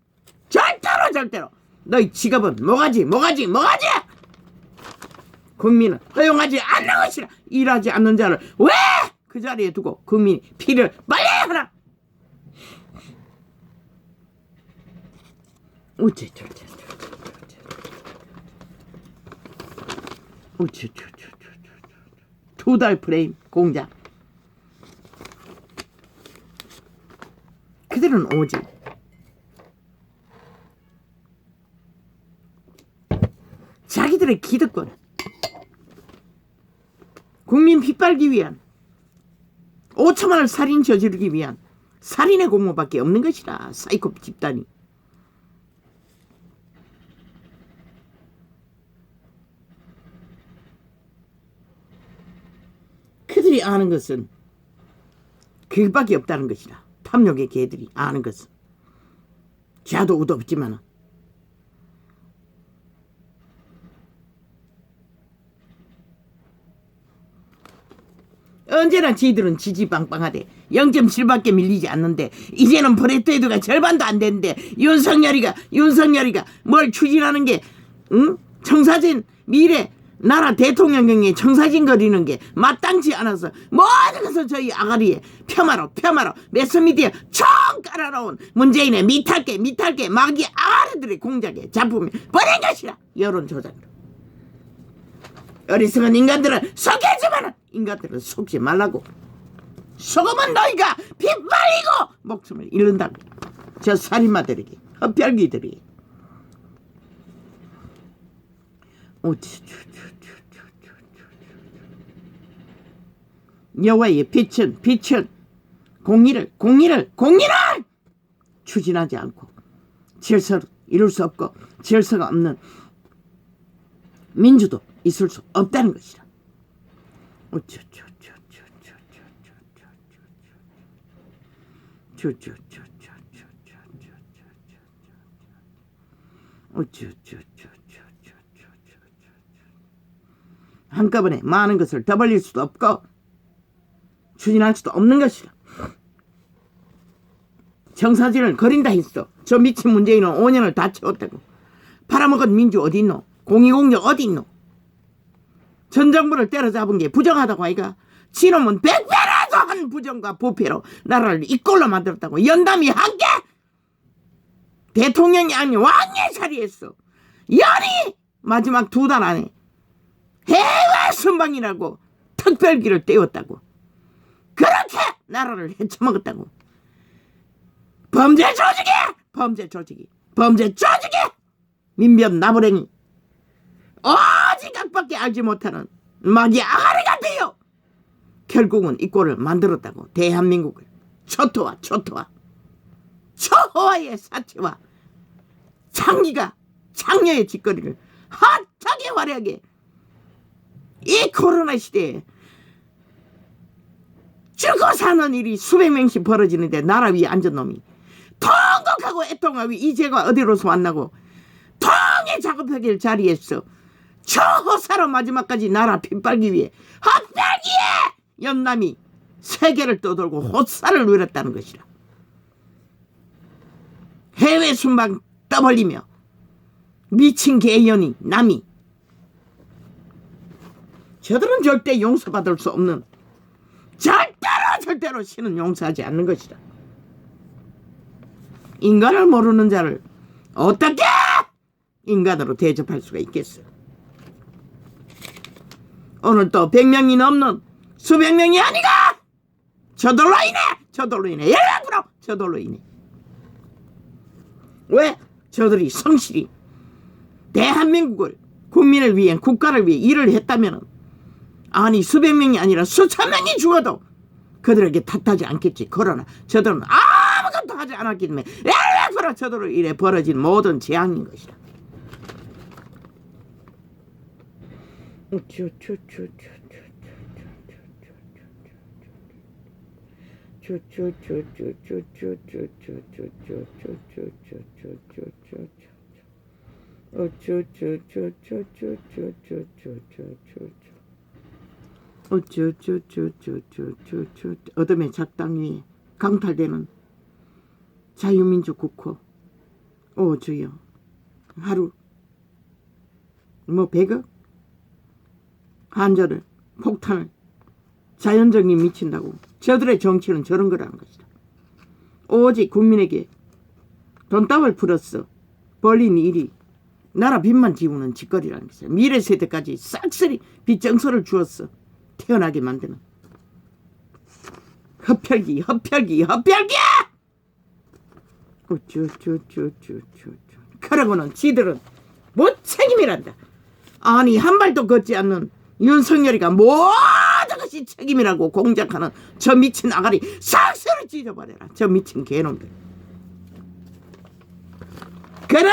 절대로 너희 직업은 모가지. 국민은 허용하지 않는 것이라. 일하지 않는 자를 왜 그 자리에 두고 국민이 피를 빨리 하라. 우째 2달 프레임 공작. 그들은 오직 자기들의 기득권, 국민 핏발기 위한, 5천만을 살인 저지르기 위한 살인의 공모밖에 없는 것이라. 사이코 집단이. 그들이 아는 것은 그것밖에 없다는 것이라. 탐욕의 개들이 아는 것은. 자도 우도 없지만 언제나 지들은 지지빵빵하대. 0.7밖에 밀리지 않는데 이제는 브레트헤드가 절반도 안 되는데 윤석열이가 뭘 추진하는 게, 청사진 미래 나라 대통령경에 청사진 거리는 게 마땅치 않아서 모든 것을 저희 아가리에 폄하로 매스미디어 총 깔아놓은 문재인의 미탈게 마귀 아가리들의 공작에 작품이 버린 것이라. 여론조작으로. 어리석은 인간들은 속이지만 인간들은 속지 말라고. 속으면 너희가 빗발리고 목숨을 잃는다고. 저 살인마들에게, 흡혈귀들이. 여호와의 빛은 공의를 추진하지 않고 질서를 이룰 수 없고 질서가 없는 민주도 있을 수 없다는 것이라. 한꺼번에 많은 것을 더 벌릴 수도 없고 추진할 수도 없는 것이라. 청사진을 거린다 했어. 저 미친 문재인은 5년을 다 채웠다고. 팔아먹은 민주 어디 있노? 공의공적 어디 있노? 전 정부를 때려잡은 게 부정하다고 아이가? 지놈은 100배라도 한 부정과 부패로 나라를 이꼴로 만들었다고. 연담이 함께 대통령이 아닌 왕의 자리에서 연이 마지막 2달 안에 해외 순방이라고 특별기를 떼었다고. 그렇게 나라를 헤쳐먹었다고. 범죄 조직이 민변 나부랭이 오직 악밖에 알지 못하는 마귀 아가리가 되어 결국은 이 꼴을 만들었다고. 대한민국을 초호화의 사체와 창녀의 짓거리를 핫하게 화려하게 이 코로나 시대에 죽어 사는 일이 수백 명씩 벌어지는데 나라 위에 앉은 놈이 통곡하고 애통하고 이 죄가 어디로서 왔나고 통에 작업하길 자리에서 초호사로 마지막까지 나라 핏발기 위해 헛발기에 연남이 세계를 떠돌고 호사를 누렸다는 것이라. 해외 순방 떠벌리며 미친 개연이 남이 저들은 절대 용서받을 수 없는 절대로 신은 용서하지 않는 것이다. 인간을 모르는 자를 어떻게 인간으로 대접할 수가 있겠어. 오늘 또 100명이 넘는 수백 명이 아니가 저돌로 인해 연락으로 저돌로 인해 왜 저들이 성실히 대한민국을 국민을 위해 국가를 위해 일을 했다면 아니 수백 명이 아니라 수천 명이 죽어도 그들에게 탓하지 않겠지. 그러나 저들은 아무것도 하지 않았기 때문에 100% 저들로 인해 벌어진 모든 재앙인 것이다. 어둠의 작당 위에 강탈되는 자유민주 국호. 오 주여, 하루 100억 한전을 폭탄을 자연적인 미친다고. 저들의 정치는 저런 거라는 것이다. 오직 국민에게 돈땀을 풀었어 벌린 일이 나라 빚만 지우는 짓거리라는 것이다. 미래 세대까지 싹쓸이 빚정서를 주었어 태어나게 만드는 흡혈귀. 그러고는 지들은 무책임이란다. 아니 한 발도 걷지 않는 윤석열이가 모든 것이 책임이라고 공작하는 저 미친 아가리 싹쓸이 찢어버려라. 저 미친 개놈들. 그는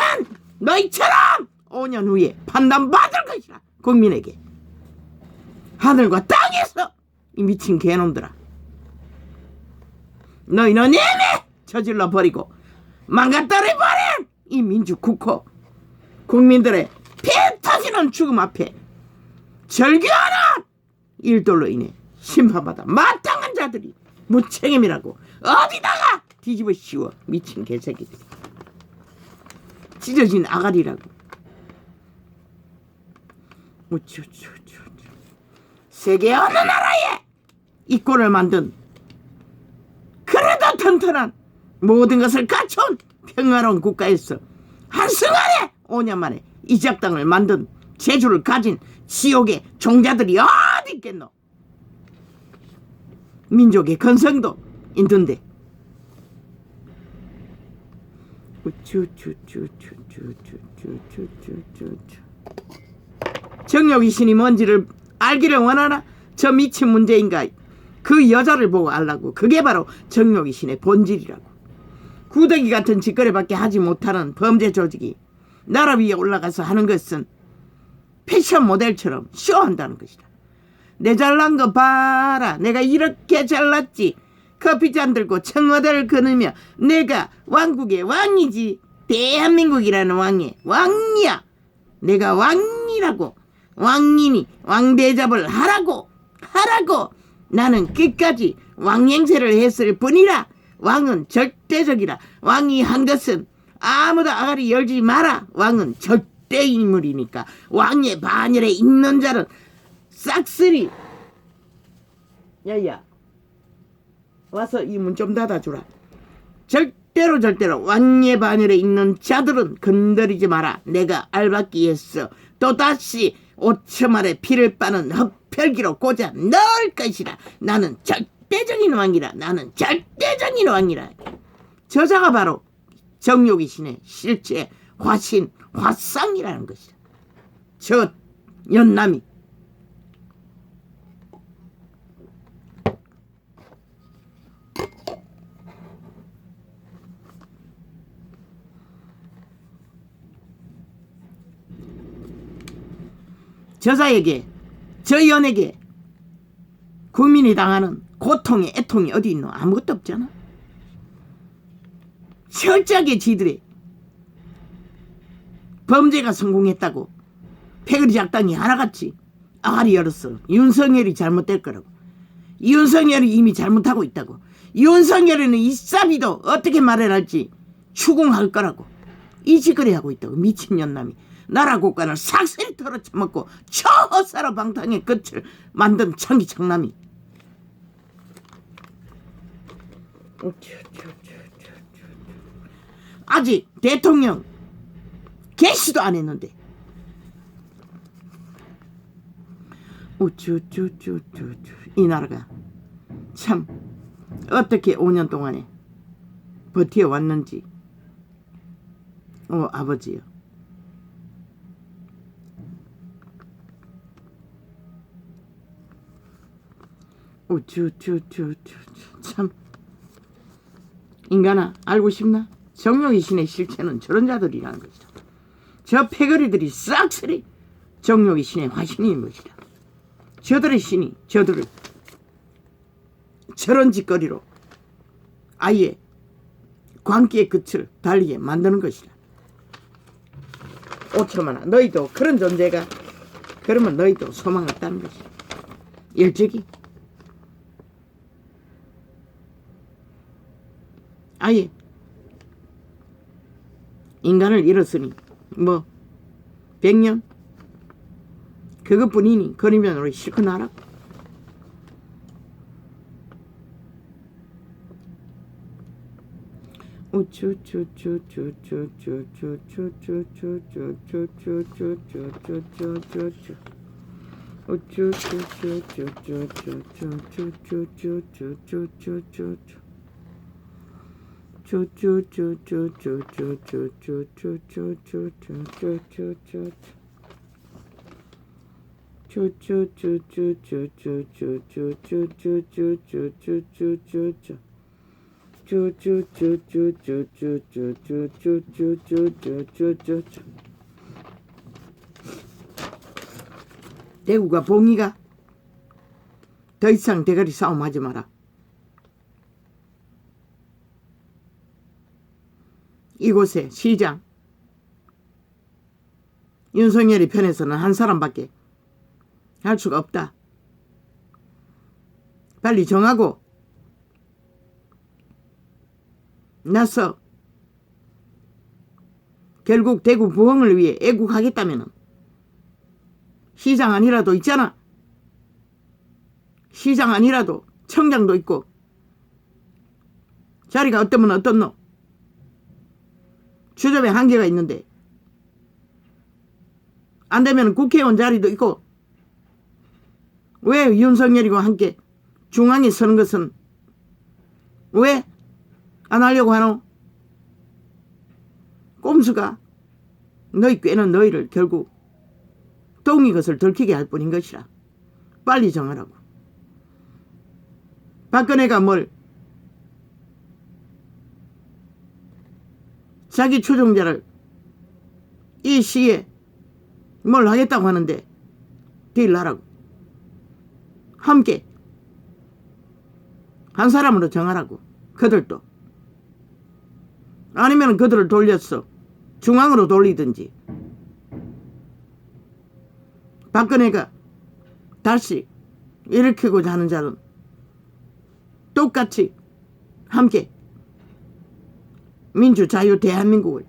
너희처럼 5년 후에 판단받을 것이라. 국민에게 하늘과 땅에서 이 미친 개놈들아. 너희는 이미 저질러 버리고 망가뜨려 버린 이 민주국호 국민들의 피 터지는 죽음 앞에 절규하는 일들로 인해 심판받아 마땅한 자들이 무책임이라고 어디다가 뒤집어 씌워. 미친 개새끼들. 찢어진 아가리라고. 세계 어느 나라에 이 꼴을 만든 그래도 튼튼한 모든 것을 갖춘 평화로운 국가에서 한순간에 5년 만에 이 작당을 만든 재주를 가진 지옥의 종자들이 어디 있겠노. 민족의 건성도 있는데. 정욕이신이 뭔지를 알기를 원하나? 저 미친 문재인가 그 여자를 보고 알라고. 그게 바로 정욕이신의 본질이라고. 구더기 같은 짓거리밖에 하지 못하는 범죄 조직이 나라 위에 올라가서 하는 것은 패션 모델처럼 쇼한다는 것이다. 내 잘난 거 봐라. 내가 이렇게 잘났지. 커피잔 들고 청와대를 거느며 내가 왕국의 왕이지. 대한민국이라는 왕의 왕이야. 내가 왕이라고. 왕이니 왕대접을 하라고. 나는 끝까지 왕행세를 했을 뿐이라. 왕은 절대적이라. 왕이 한 것은 아무도 아가리 열지 마라. 왕은 절대 인물이니까 왕의 반열에 있는 자는 싹쓸이. 야야 와서 이 문 좀 닫아주라. 절대로 왕의 반열에 있는 자들은 건드리지 마라. 내가 알받기 했어. 또다시 5천 알의 피를 빠는 흡혈귀로 꽂아 넣을 것이라. 나는 절대적인 왕이라. 저자가 바로 정욕이신의 실제 화상이라는 것이다. 저 연남이. 저자에게, 저 연에게 국민이 당하는 고통의 애통이 어디 있노? 아무것도 없잖아. 철저하게 지들의 범죄가 성공했다고 패거리 작당이 하나같이 아가리 열었어. 윤석열이 잘못될 거라고. 윤석열이 이미 잘못하고 있다고. 윤석열이는 이 싸비도 어떻게 말을 할지 추궁할 거라고 이 짓거리 하고 있다고. 미친년남이 나라 국가를 싹쓸이 털어쳐먹고 저 헛사라방탕의 끝을 만든 청기청남이. 아직 대통령 개시도 안 했는데 이 나라가 참 어떻게 5년 동안에 버텨왔는지. 아버지요. 참 인간아, 알고 싶나? 정욕의 신의 실체는 저런 자들이라는 것이다. 저 패거리들이 싹쓸이 정욕의 신의 화신인 것이다. 저들의 신이 저들을 저런 짓거리로 아예 광기의 끝을 달리게 만드는 것이다. 오천만아, 너희도 그런 존재가, 그러면 너희도 소망 없다는 것이다. 일찍이 아예 인간을 잃었으니 뭐 100년 그것뿐이니 거리면으로 실컷 나라고. 대구가 봉이가 더 이상 대가리 싸움 하지 마라. 이곳에 시장 윤석열이 편에서는 한 사람밖에 할 수가 없다. 빨리 정하고 나서 결국 대구 부흥을 위해 애국하겠다면 시장 아니라도 있잖아. 시장 아니라도 청장도 있고 자리가 어떠면 어떻노. 추접에 한계가 있는데 안 되면 국회의원 자리도 있고. 왜 윤석열이와 함께 중앙에 서는 것은 왜 안 하려고 하노? 꼼수가 너희 꾀는 너희를 결국 똥이 것을 들키게 할 뿐인 것이라. 빨리 정하라고. 박근혜가 뭘 자기 추종자를 이 시에 뭘 하겠다고 하는데 딜 하라고. 함께 한 사람으로 정하라고. 그들도 아니면 그들을 돌렸어 중앙으로 돌리든지. 박근혜가 다시 일으키고자 하는 자는 똑같이 함께 민주 자유 대한민국을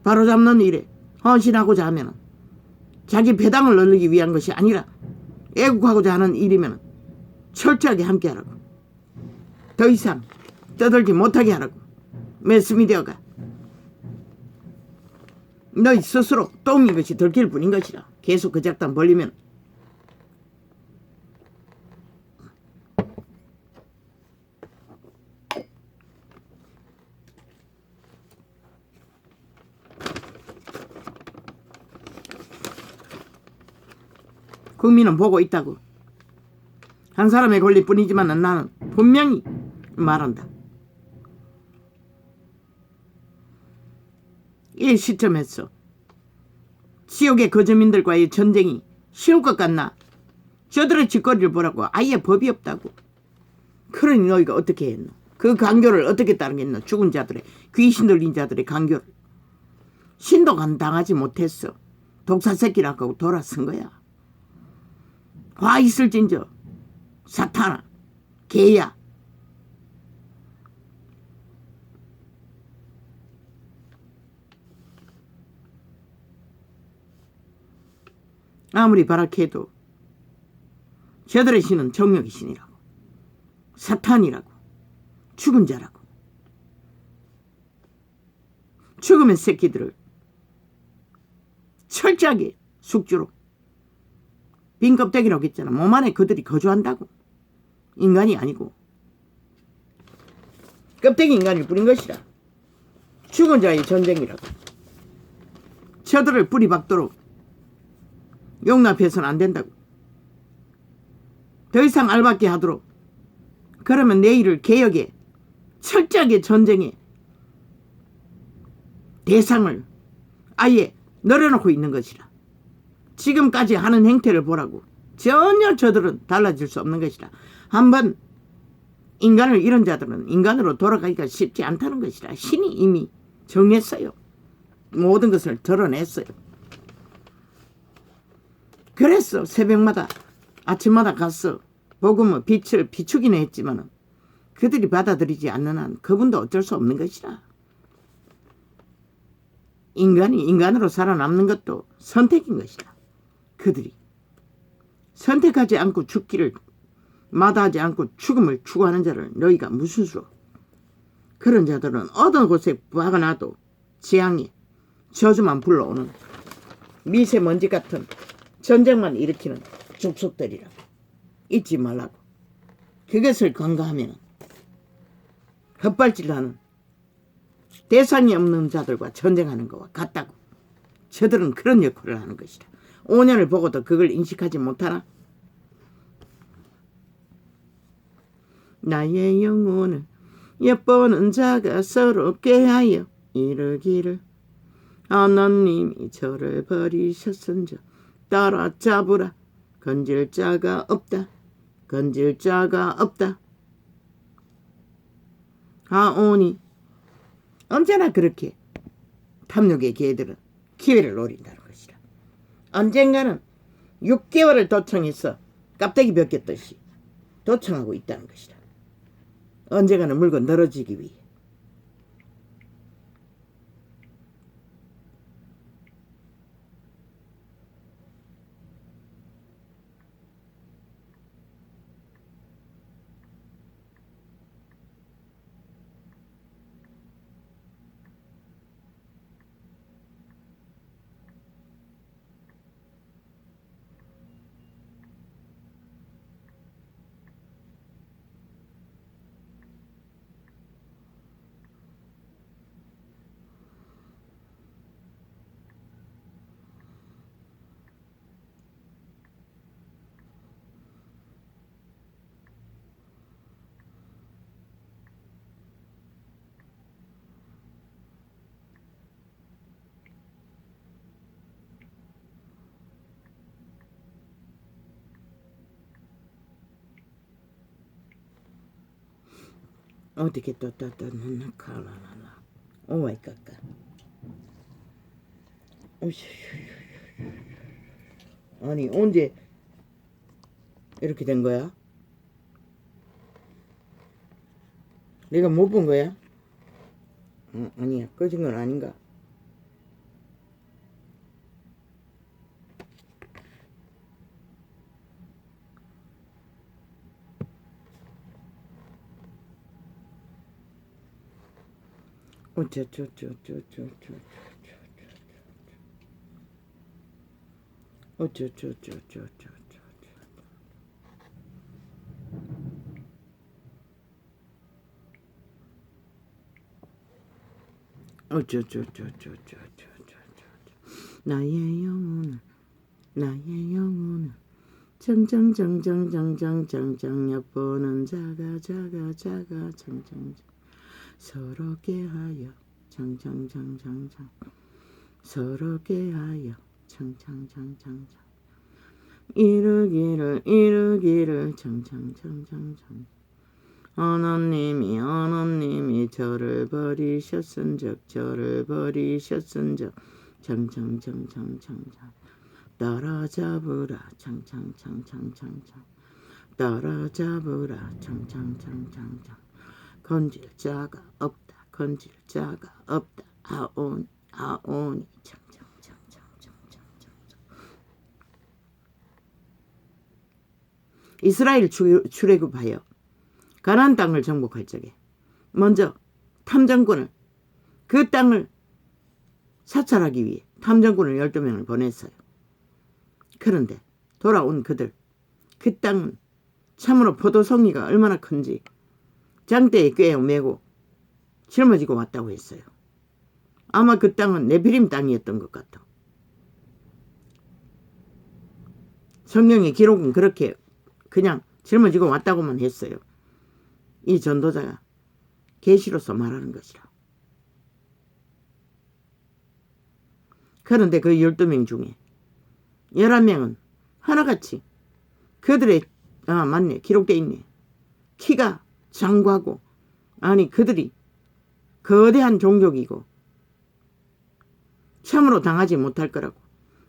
바로잡는 일에 헌신하고자 하면 자기 배당을 늘리기 위한 것이 아니라 애국하고자 하는 일이면 철저하게 함께 하라고. 더 이상 떠들지 못하게 하라고. 매스미디어가 너희 스스로 똥이 것이 들킬 뿐인 것이라. 계속 그 작단 벌리면 국민은 보고 있다고. 한 사람의 권리뿐이지만 나는 분명히 말한다. 이 시점에서 지옥의 거주민들과의 전쟁이 쉬울 것 같나? 저들의 짓거리를 보라고. 아예 법이 없다고. 그러니 너희가 어떻게 했노? 그 강교를 어떻게 따르겠노? 죽은 자들의, 귀신 들린 자들의 강교를. 신도가 당하지 못했어. 독사 새끼라고 돌아선 거야. 화 있을진저 사탄아, 개야. 아무리 바라케도 저들의 신은 정력의 신이라고, 사탄이라고, 죽은 자라고. 죽음의 새끼들을 철저하게 숙주로 빈 껍데기라고 했잖아. 몸 안에 그들이 거주한다고. 인간이 아니고 껍데기 인간을 뿌린 것이라. 죽은 자의 전쟁이라고. 저들을 뿌리박도록 용납해서는 안 된다고. 더 이상 알받게 하도록. 그러면 내일을 개혁에 철저하게 전쟁에 대상을 아예 널어놓고 있는 것이라. 지금까지 하는 행태를 보라고. 전혀 저들은 달라질 수 없는 것이라. 한번 인간을 잃은 자들은 인간으로 돌아가기가 쉽지 않다는 것이라. 신이 이미 정했어요. 모든 것을 드러냈어요. 그래서 새벽마다 아침마다 가서 복음의 빛을 비추기는 했지만 그들이 받아들이지 않는 한 그분도 어쩔 수 없는 것이라. 인간이 인간으로 살아남는 것도 선택인 것이다. 그들이 선택하지 않고 죽기를 마다하지 않고 죽음을 추구하는 자를 너희가 무슨 수로. 그런 자들은 어떤 곳에 부하가 나도 재앙이 저주만 불러오는 미세먼지 같은 전쟁만 일으키는 족속들이라. 잊지 말라고. 그것을 간과하면 헛발질하는 대상이 없는 자들과 전쟁하는 것과 같다고. 저들은 그런 역할을 하는 것이다. 5년을 보고도 그걸 인식하지 못하나? 나의 영혼을 엿보는 자가 서럽게 하여 이르기를 하나님이 저를 버리셨은즉 따라잡으라. 건질 자가 없다. 건질 자가 없다. 하오니 언제나 그렇게 탐욕의 개들은 기회를 노린다는 것이라. 언젠가는 6개월을 도청해서 깝대기 벗겼듯이 도청하고 있다는 것이라. 언젠가는 물건 늘어지기 위해. 어떻게 또 칼라라라. 오마이 까까. 아니 언제 이렇게 된 거야? 내가 못 본 거야? 아니야. 꺼진 건 아닌가? 나의 영혼을 나의 영혼을 정정정정정정정정 엿보는 자가 정정정 서럽게 하여 정정정정정 서럽게 하여 정정정정정 이르기를 정정정정정 하나님이 저를 버리셨은즉 정정정정정정 따라잡으라 정정정정정정 따라잡으라 정정정정정 건질 자가 없다. 건질 자가 없다. 아오니 정정정정정정정 이스라엘 출애굽하여 가나안 땅을 정복할 적에 먼저 탐정꾼을 그 땅을 사찰하기 위해 탐정꾼을 12명을 보냈어요. 그런데 돌아온 그들, 그 땅은 참으로 포도송이가 얼마나 큰지 장대에 꿰어 매고 짊어지고 왔다고 했어요. 아마 그 땅은 네피림 땅이었던 것 같아. 성경의 기록은 그렇게 그냥 짊어지고 왔다고만 했어요. 이 전도자가 계시로서 말하는 것이라. 그런데 그 12명 중에 11명은 하나같이 그들의 맞네, 기록되어 있네. 키가 장구하고, 아니 그들이 거대한 종족이고 참으로 당하지 못할 거라고.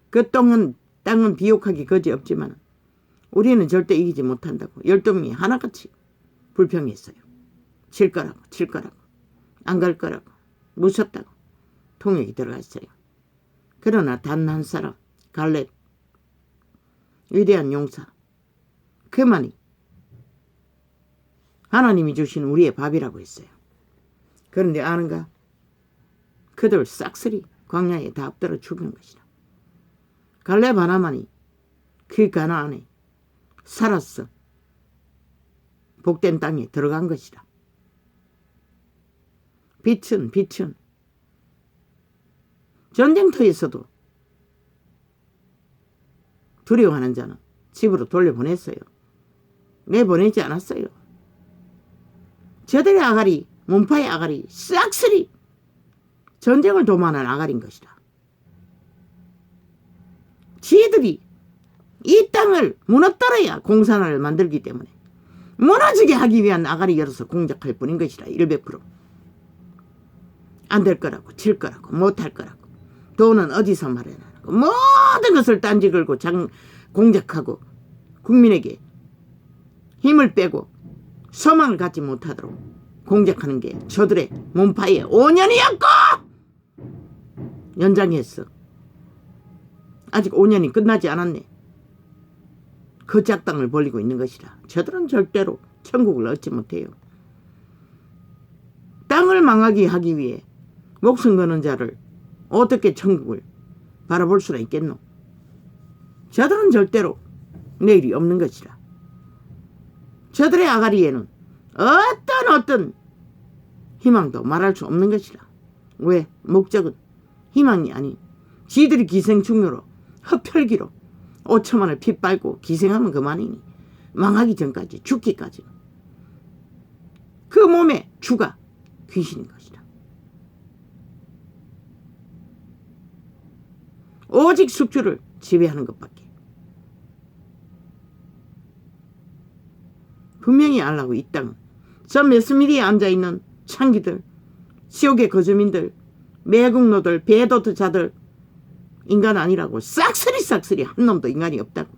그 땅은 비옥하기 거지없지만 우리는 절대 이기지 못한다고 12명이 하나같이 불평했어요. 질 거라고 안 갈 거라고 무섭다고 통역이 들어갔어요. 그러나 단 한 사람 갈렙, 위대한 용사, 그만이 하나님이 주신 우리의 밥이라고 했어요. 그런데 아는가? 그들 싹쓸이 광야에 다 엎드려 죽은 것이라. 갈렙 하나만이 그 가나안에 살았어 복된 땅에 들어간 것이라. 빛은 전쟁터에서도 두려워하는 자는 집으로 돌려보냈어요. 내보내지 않았어요. 저들의 아가리, 문파의 아가리 싹쓸이 전쟁을 도모하는 아가리인 것이라. 지들이 이 땅을 무너뜨려야 공산화를 만들기 때문에 무너지게 하기 위한 아가리여서 공작할 뿐인 것이라. 100% 안 될 거라고, 질 거라고, 못할 거라고, 돈은 어디서 마련하고 모든 것을 딴지 걸고 공작하고 국민에게 힘을 빼고 소망을 갖지 못하도록 공작하는 게 저들의 문파의 5년이었고 연장했어. 아직 5년이 끝나지 않았네. 그 짝당을 벌리고 있는 것이라. 저들은 절대로 천국을 얻지 못해요. 땅을 망하게 하기 위해 목숨 거는 자를 어떻게 천국을 바라볼 수가 있겠노? 저들은 절대로 내일이 없는 것이라. 저들의 아가리에는 어떤 희망도 말할 수 없는 것이라. 왜? 목적은 희망이 아닌 지들이 기생충으로 흡혈기로 5천만을 피 빨고 기생하면 그만이니 망하기 전까지 죽기까지 그 몸에 주가 귀신인 것이라. 오직 숙주를 지배하는 것밖에. 분명히 알라고. 이 땅은 저 메스미리에 앉아있는 창기들, 지옥의 거주민들, 매국노들, 배도자들 인간 아니라고. 싹쓸이 한 놈도 인간이 없다고.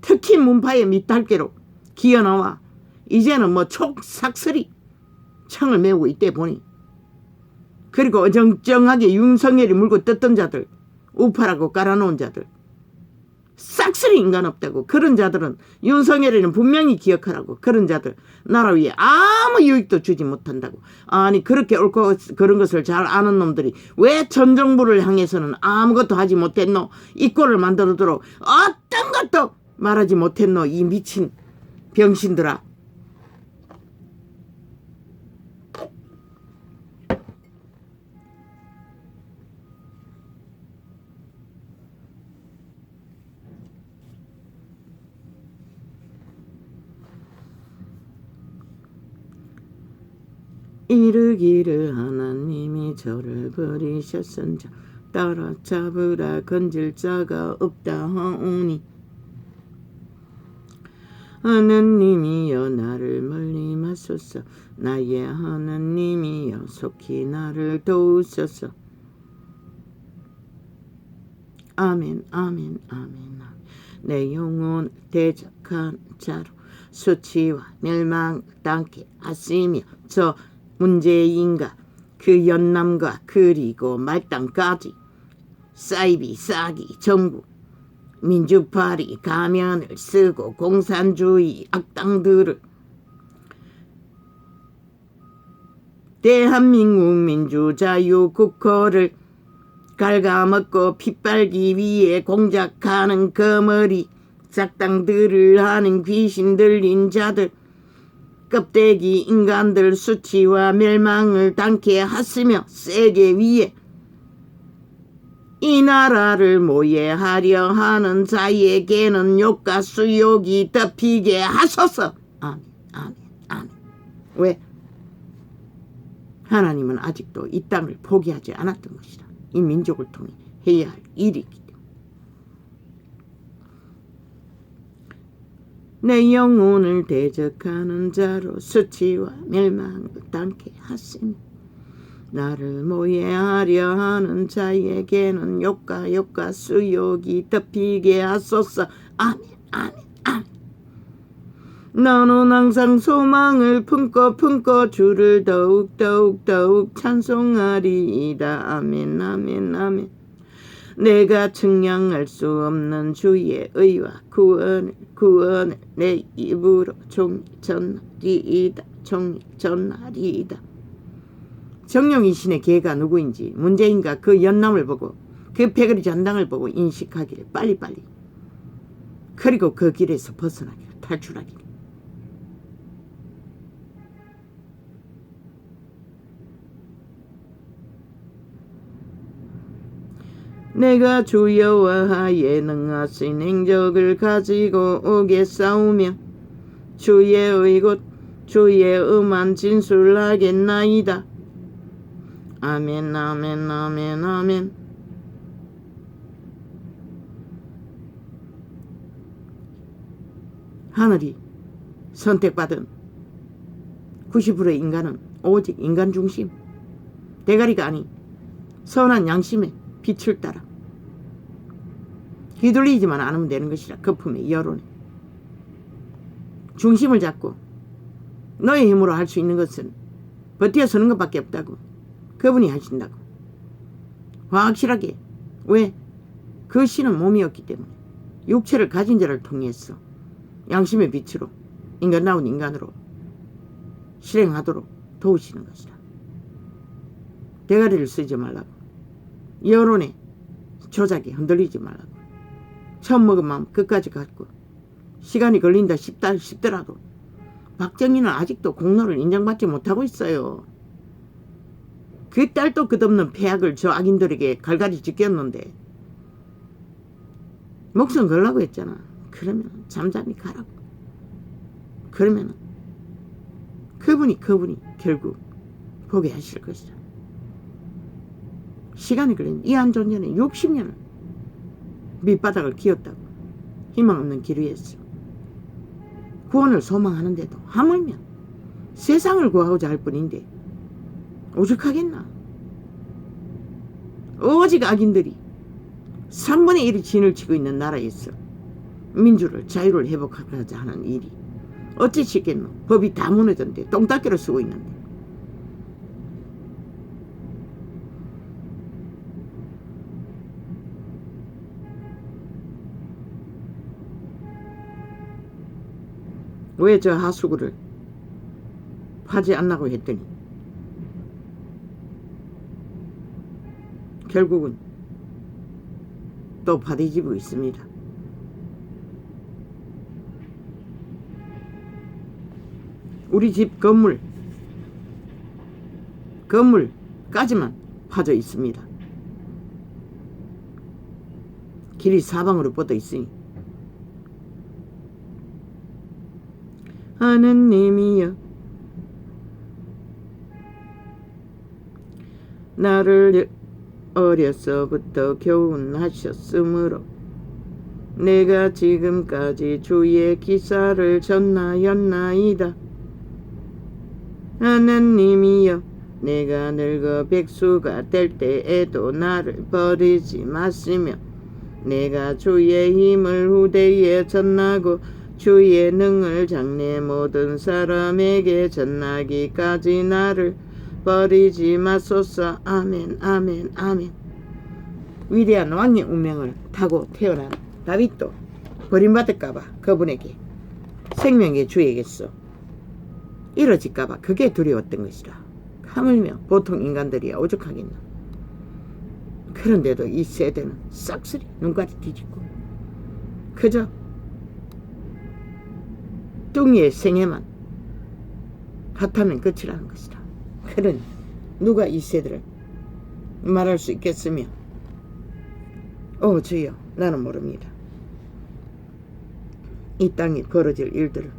특히 문파의 밑달개로 기어나와 이제는 싹쓸이 창을 메우고 있대 보니. 그리고 어정쩡하게 윤석열이 물고 뜯던 자들, 우파라고 깔아놓은 자들 싹쓸이 인간 없다고. 그런 자들은 윤석열이는 분명히 기억하라고. 그런 자들 나라 위에 아무 유익도 주지 못한다고. 아니 그렇게 옳고 그런 것을 잘 아는 놈들이 왜 전 정부를 향해서는 아무것도 하지 못했노? 이 꼴을 만들어도록 어떤 것도 말하지 못했노? 이 미친 병신들아. 이르기를 하나님이 저를 버리셨은자 따라잡으라 건질 자가 없다 하오니 하나님이여 나를 멀리 마소서. 나의 하나님이여 속히 나를 도우소서. 아멘 아멘 아멘. 내 영혼 대적한 자로 수치와 멸망 땅게 하시며 저 문재인과 그 연남과 그리고 말단까지 사이비 싸기 정부 민주파리 가면을 쓰고 공산주의 악당들을 대한민국 민주자유국호를 갉아먹고 핏발기 위에 공작하는 거머리 작당들을 하는 귀신 들린 자들 껍데기 인간들 수치와 멸망을 당케 하으며 세계 위에 이 나라를 모해하려 하는 자에게는 욕과 수욕이 덮이게 하소서. 아멘, 아멘, 아멘. 왜? 하나님은 아직도 이 땅을 포기하지 않았던 것이다. 이 민족을 통해 해야 할 일이기 때문에. 내 영혼을 대적하는 자로 수치와 멸망을 당케 하시니 나를 모해하려 하는 자에게는 욕과 수욕이 덮이게 하소서. 아멘, 아멘, 아멘. 너는 항상 소망을 품고 주를 더욱 찬송하리이다. 아멘, 아멘, 아멘. 내가 측량할 수 없는 주의 의와 구원을 내 입으로 종일 전하리이다. 정령이 신의 계가 누구인지 문재인과 그 연남을 보고 그 패거리 전당을 보고 인식하기를 빨리빨리. 그리고 그 길에서 벗어나기를 탈출하기를. 내가 주 여호와의 능하신 행적을 가지고 오겠사오며 주의 의곧 주의 음한 진술하겠나이다. 아멘, 아멘, 아멘, 아멘. 하늘이 선택받은 90%의 인간은 오직 인간 중심, 대가리가 아닌 선한 양심의 빛을 따라 휘둘리지만 않으면 되는 것이라. 거품의 여론에 중심을 잡고 너의 힘으로 할 수 있는 것은 버텨서는 것밖에 없다고. 그분이 하신다고. 확실하게. 왜? 그 신은 몸이었기 때문에 육체를 가진 자를 통해서 양심의 빛으로 인간다운 인간으로 실행하도록 도우시는 것이다. 대가리를 쓰지 말라고. 여론의 조작에 흔들리지 말라고. 처음 먹은 마음 끝까지 갖고 시간이 걸린다 싶더라도 박정희는 아직도 공로를 인정받지 못하고 있어요. 그 딸도 끝없는 폐악을 저 악인들에게 갈갈이 지켰는데 목숨 걸라고 했잖아. 그러면 잠잠히 가라고. 그러면 그분이 결국 보게 하실 것이다. 시간이 걸린 이한존재는 60년을 밑바닥을 기었다고. 희망 없는 길 위에서 구원을 소망하는데도 하물며 세상을 구하고자 할 뿐인데 오죽하겠나. 오직 악인들이 3분의 1이 진을 치고 있는 나라에서 민주를 자유를 회복하고자 하는 일이 어찌 쉽겠노. 법이 다 무너졌는데 똥닦이로 쓰고 있는데. 왜 저 하수구를 파지 않라고 했더니 결국은 또 파뒤집고 있습니다. 우리 집 건물까지만 파져 있습니다. 길이 사방으로 뻗어 있으니 하느님이여 나를 어려서부터 교훈하셨으므로 내가 지금까지 주의 기사를 전하였나이다. 하느님이여 내가 늙어 백수가 될 때에도 나를 버리지 마시며 내가 주의 힘을 후대에 전하고 주의 능을 장래 모든 사람에게 전하기까지 나를 버리지 마소서. 아멘, 아멘, 아멘. 위대한 왕의 운명을 타고 태어난 다윗도 버림받을까봐 그분에게 생명의 주에게서 이뤄질까봐 그게 두려웠던 것이라. 하물며 보통 인간들이야 오죽하겠나. 그런데도 이 세대는 싹쓸이 눈깔이 뒤집고 그저 뚱이의 생애만 핫하면 끝이라는 것이다. 그러니 누가 이 세대를 말할 수 있겠으며 오 주여 나는 모릅니다. 이 땅에 벌어질 일들을